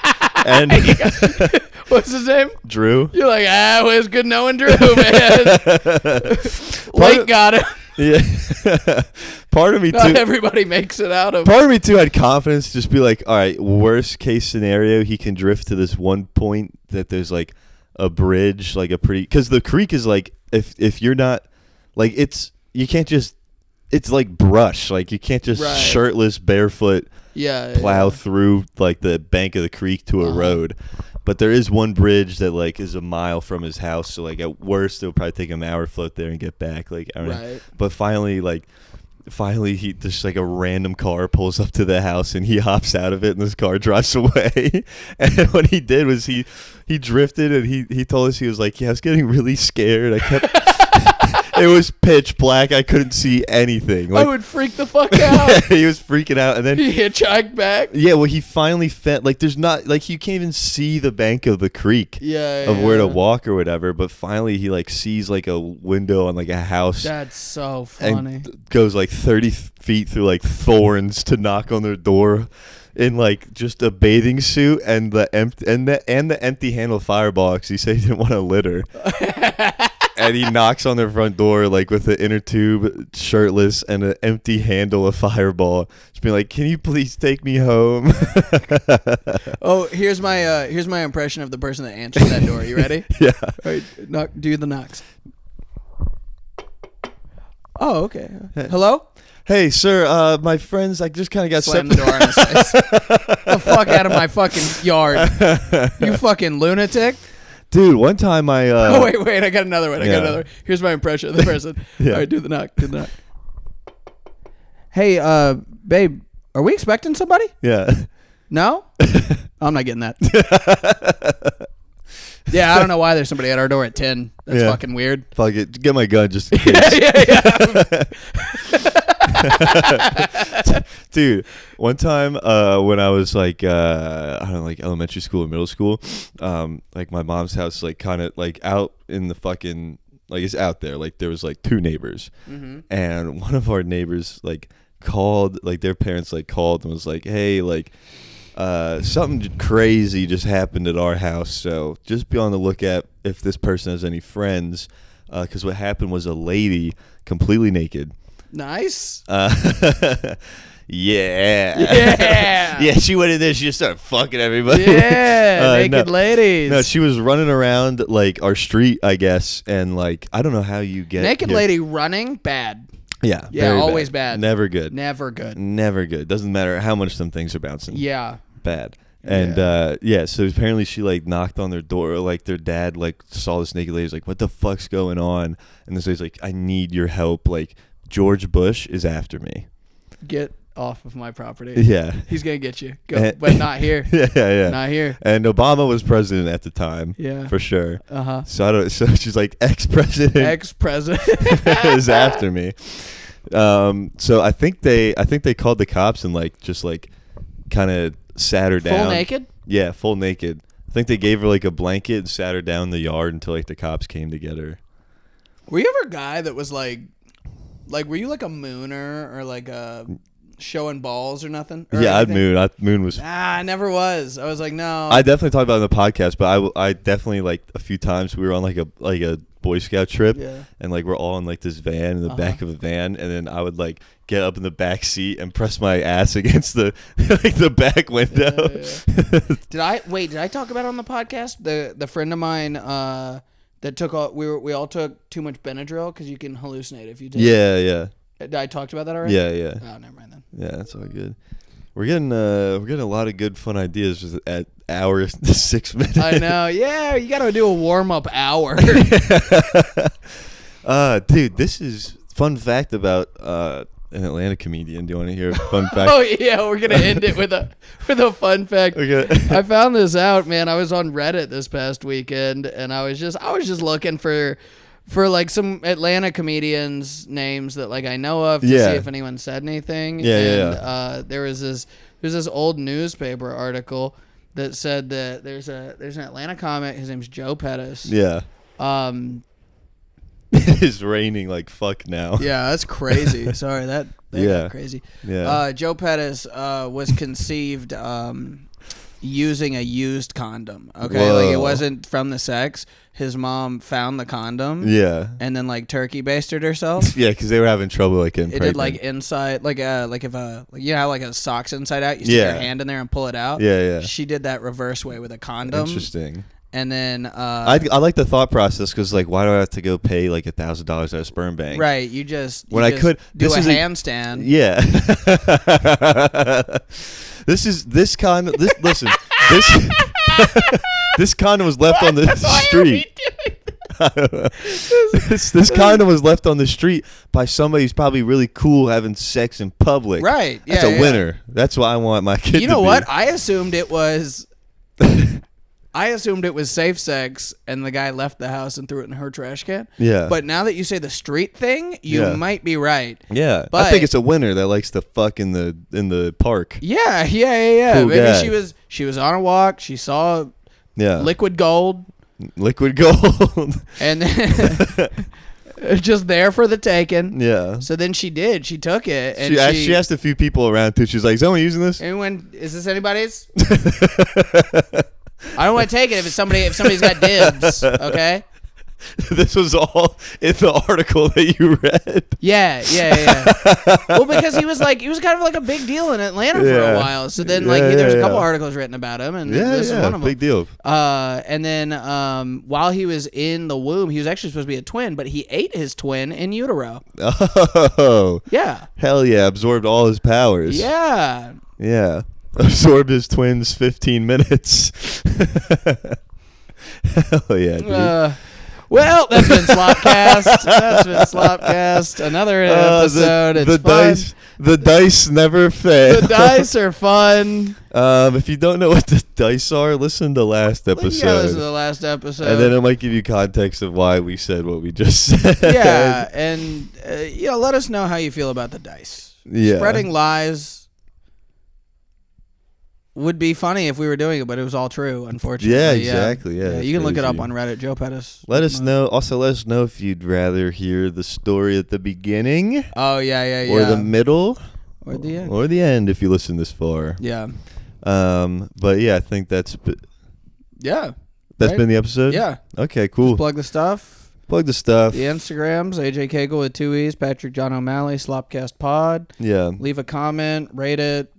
And what's his name? Drew. You're like, it was good knowing Drew, man. Lake got him. Yeah. Part of me Not too. everybody makes it out of. Part of me too had confidence to just be like, all right, worst case scenario, he can drift to this one point that there's like a bridge, like because the creek is like, if you're not like, you can't just, it's like brush, like you can't just shirtless barefoot plow through like the bank of the creek to a road. But there is one bridge that like is a mile from his house, so like at worst it'll probably take him an hour to float there and get back. Like I don't know. But finally he just like a random car pulls up to the house and he hops out of it and this car drives away. And what he did was he drifted and he told us, he was like, yeah, I was getting really scared. I kept it was pitch black. I couldn't see anything. Like, I would freak the fuck out. He was freaking out, and then he hitchhiked back. Yeah, well, he finally like there's not like you can't even see the bank of the creek. Of where to walk or whatever. But finally, he like sees like a window on like a house. That's so funny. And goes like 30 feet through like thorns to knock on their door. In like just a bathing suit and the empty handle firebox. He said he didn't want to litter. And he knocks on their front door like with an inner tube, shirtless, and an empty handle of Fireball. Just being like, "Can you please take me home?" Oh, here's my impression of the person that answered that door. You ready? Yeah. All right, do the knocks. Oh, okay. Hello? Hey, sir, my friends, I just kind of got Slam the door in his face. The fuck out of my fucking yard. You fucking lunatic. Dude, one time I... oh, wait, I got another one. Here's my impression of the person. All right, do the knock. Hey, babe, Are we expecting somebody? Yeah. No? I'm not getting that. Yeah, I don't know why there's somebody at our door at 10. That's fucking weird. Fuck it. Get my gun just in case. yeah. Dude, one time when I was like, I don't know, like elementary school or middle school, like my mom's house, like kind of like out in the fucking, like it's out there. Like there was like 2 neighbors. Mm-hmm. And one of our neighbors like called, like their parents like called and was like, hey, like, something crazy just happened at our house, so just be on the lookout if this person has any friends, because what happened was a lady completely naked. Nice. Yeah. Yeah, she went in there, she just started fucking everybody. Yeah, naked ladies. No, she was running around like our street, I guess, and like I don't know how you get naked here. lady running, bad. Yeah, yeah, always bad. Never good. Never good. Never good. Doesn't matter how much some things are bouncing. Yeah. Bad. And so apparently she like knocked on their door, like their dad like saw this naked lady, was like, what the fuck's going on? And this lady's like, I need your help, like George Bush is after me. Get off of my property. Yeah. He's gonna get you. Go, but not here. Yeah. Not here. And Obama was president at the time. Yeah. For sure. Uh-huh. So she's like, ex-president is after me. So I think they called the cops and like just like kind of sat her down. Full naked? Yeah, full naked. I think they gave her like a blanket and sat her down in the yard until like the cops came to get her. Were you ever a guy that was like were you like a mooner or like a showing balls or nothing? Or yeah, anything? Moon was. I never was. I was like, no. I definitely talked about it in the podcast, but I definitely like a few times we were on like a Boy Scout trip, and like we're all in like this van in the back of a van, and then I would like get up in the back seat and press my ass against the like the back window. Yeah. Did I talk about it on the podcast? The friend of mine that took all we all took too much Benadryl because you can hallucinate if you take Yeah. I talked about that already? Yeah. Oh, never mind then. Yeah, that's all good. We're getting a lot of good fun ideas just at hour 6 minutes. I know. Yeah, you got to do a warm up hour. Dude, this is fun fact about an Atlanta comedian. Do you want to hear a fun fact? Oh yeah, we're gonna end it with a fun fact. Okay. I found this out, man. I was on Reddit this past weekend, and I was just looking for like some Atlanta comedians' names that like I know of to see if anyone said anything. Yeah. There's this old newspaper article that said that there's an Atlanta comic. His name's Joe Pettis. Yeah. It is raining like fuck now. Yeah, that's crazy. Sorry, that got crazy. Yeah. Joe Pettis was conceived using a used condom. Okay, Whoa. like it wasn't from the sex. His mom found the condom. Yeah. And then like turkey basted herself. Yeah, because they were having trouble like getting pregnant. Did like inside, like if you know how like a sock's inside out, you stick your hand in there and pull it out. Yeah. She did that reverse way with a condom. Interesting. And then I like the thought process because like why do I have to go pay like $1,000 at a sperm bank? Right, you just I could do a handstand. Yeah. This condom was left on the street. This condom was left on the street by somebody who's probably really cool having sex in public. Right. That's a winner. That's what I want my kid to be. You know what? I assumed it was safe sex, and the guy left the house and threw it in her trash can. Yeah. But now that you say the street thing, you might be right. Yeah. But I think it's a winner that likes to fuck in the park. Yeah. Cool Maybe guy. she was on a walk. She saw liquid gold. Liquid gold. And then just there for the taking. Yeah. So then she took it. And she asked a few people around too. She's like, is someone using this? Anyone, is this anybody's? I don't want to take it if somebody's got dibs, okay? This was all in the article that you read. Yeah. Well, because he was kind of like a big deal in Atlanta for a while. So then there's a couple articles written about him, and this is one of them. Big deal. And then while he was in the womb, he was actually supposed to be a twin, but he ate his twin in utero. Oh. Yeah. Hell yeah, absorbed all his powers. Yeah. Yeah. Absorbed his twins 15 minutes. Hell yeah, dude. Well, that's been Slopcast. Another episode. It's fun. The dice never fail. The dice are fun. If you don't know what the dice are, listen to last episode. Yeah, listen to the last episode. And then it might give you context of why we said what we just said. Yeah, and let us know how you feel about the dice. Yeah. Spreading lies would be funny if we were doing it, but it was all true, unfortunately. Yeah, exactly. Yeah, you can look it up crazy. on Reddit. Joe Pettis. Let us know. Also, let us know if you'd rather hear the story at the beginning. Oh, yeah. Or the middle. Or the end. Or the end if you listen this far. Yeah. But yeah, I think that's right? been the episode? Yeah. Okay, cool. Just plug the stuff. Plug the stuff. The Instagrams, AJ Cagle with 2 E's, Patrick John O'Malley, slopcastpod. Yeah. Leave a comment, rate it.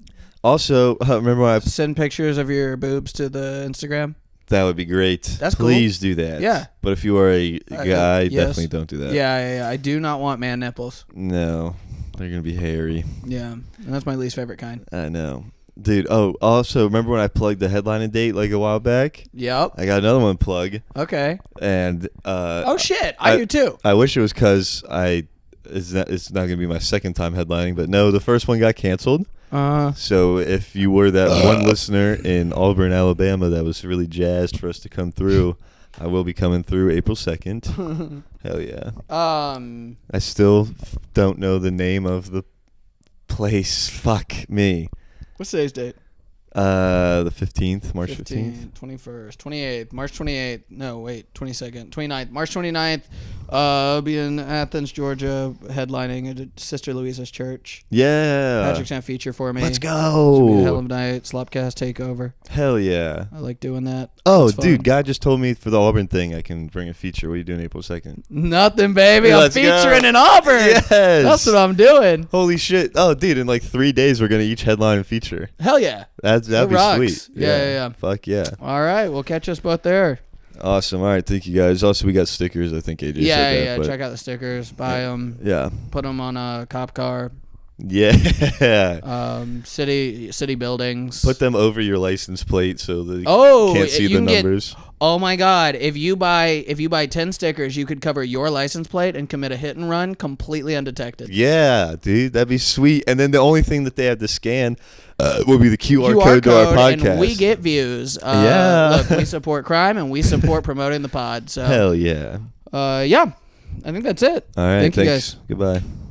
Also, remember when send pictures of your boobs to the Instagram. That would be great. That's cool. Please do that. Yeah. But if you are a guy, yes. definitely don't do that. Yeah. I do not want man nipples. No. They're going to be hairy. Yeah. And that's my least favorite kind. I know. Dude, also, remember when I plugged the headlining date like a while back? Yep. I got another one plug. Okay. And oh shit, I do too. I wish it was because it's not gonna be my second time headlining, but no, the first one got canceled. So if you were that one listener in Auburn, Alabama that was really jazzed for us to come through, I will be coming through April 2nd. Hell yeah. I still don't know the name of the place. Fuck me. What's today's date? The 15th, March 15th. 21st, 28th, March 28th. No, wait, 22nd, 29th, March 29th. I'll be in Athens, Georgia, headlining at Sister Louisa's church. Yeah. Patrick's gonna feature for me. Let's It's gonna be a hell go. of a night. Slopcast takeover. Hell yeah. I like doing that. Oh, It's fun. dude, guy just told me for the Auburn thing I can bring a feature. What are you doing April 2nd? Nothing, baby. I'm Let's featuring go. in Auburn. Yes. That's what I'm doing. Holy shit. Oh, dude, in like 3 days we're going to each headline and feature. Hell yeah. That'd be rocks. sweet. Yeah. Fuck yeah. All right, we'll catch us both there. Awesome. All right, thank you guys. Also, we got stickers. I think AJ said that. Yeah. but Check out the stickers. Buy them. Yeah. Put them on a cop car. Yeah. City buildings. Put them over your license plate so they can't see you the can numbers. Oh my God! If you buy 10 stickers, you could cover your license plate and commit a hit and run completely undetected. Yeah, dude, that'd be sweet. And then the only thing that they have to scan will be the QR code to our podcast. And we get views. Yeah. Look, we support crime and we support promoting the pod. So hell yeah. yeah, I think that's it. All right, Thank you thanks. guys. Goodbye.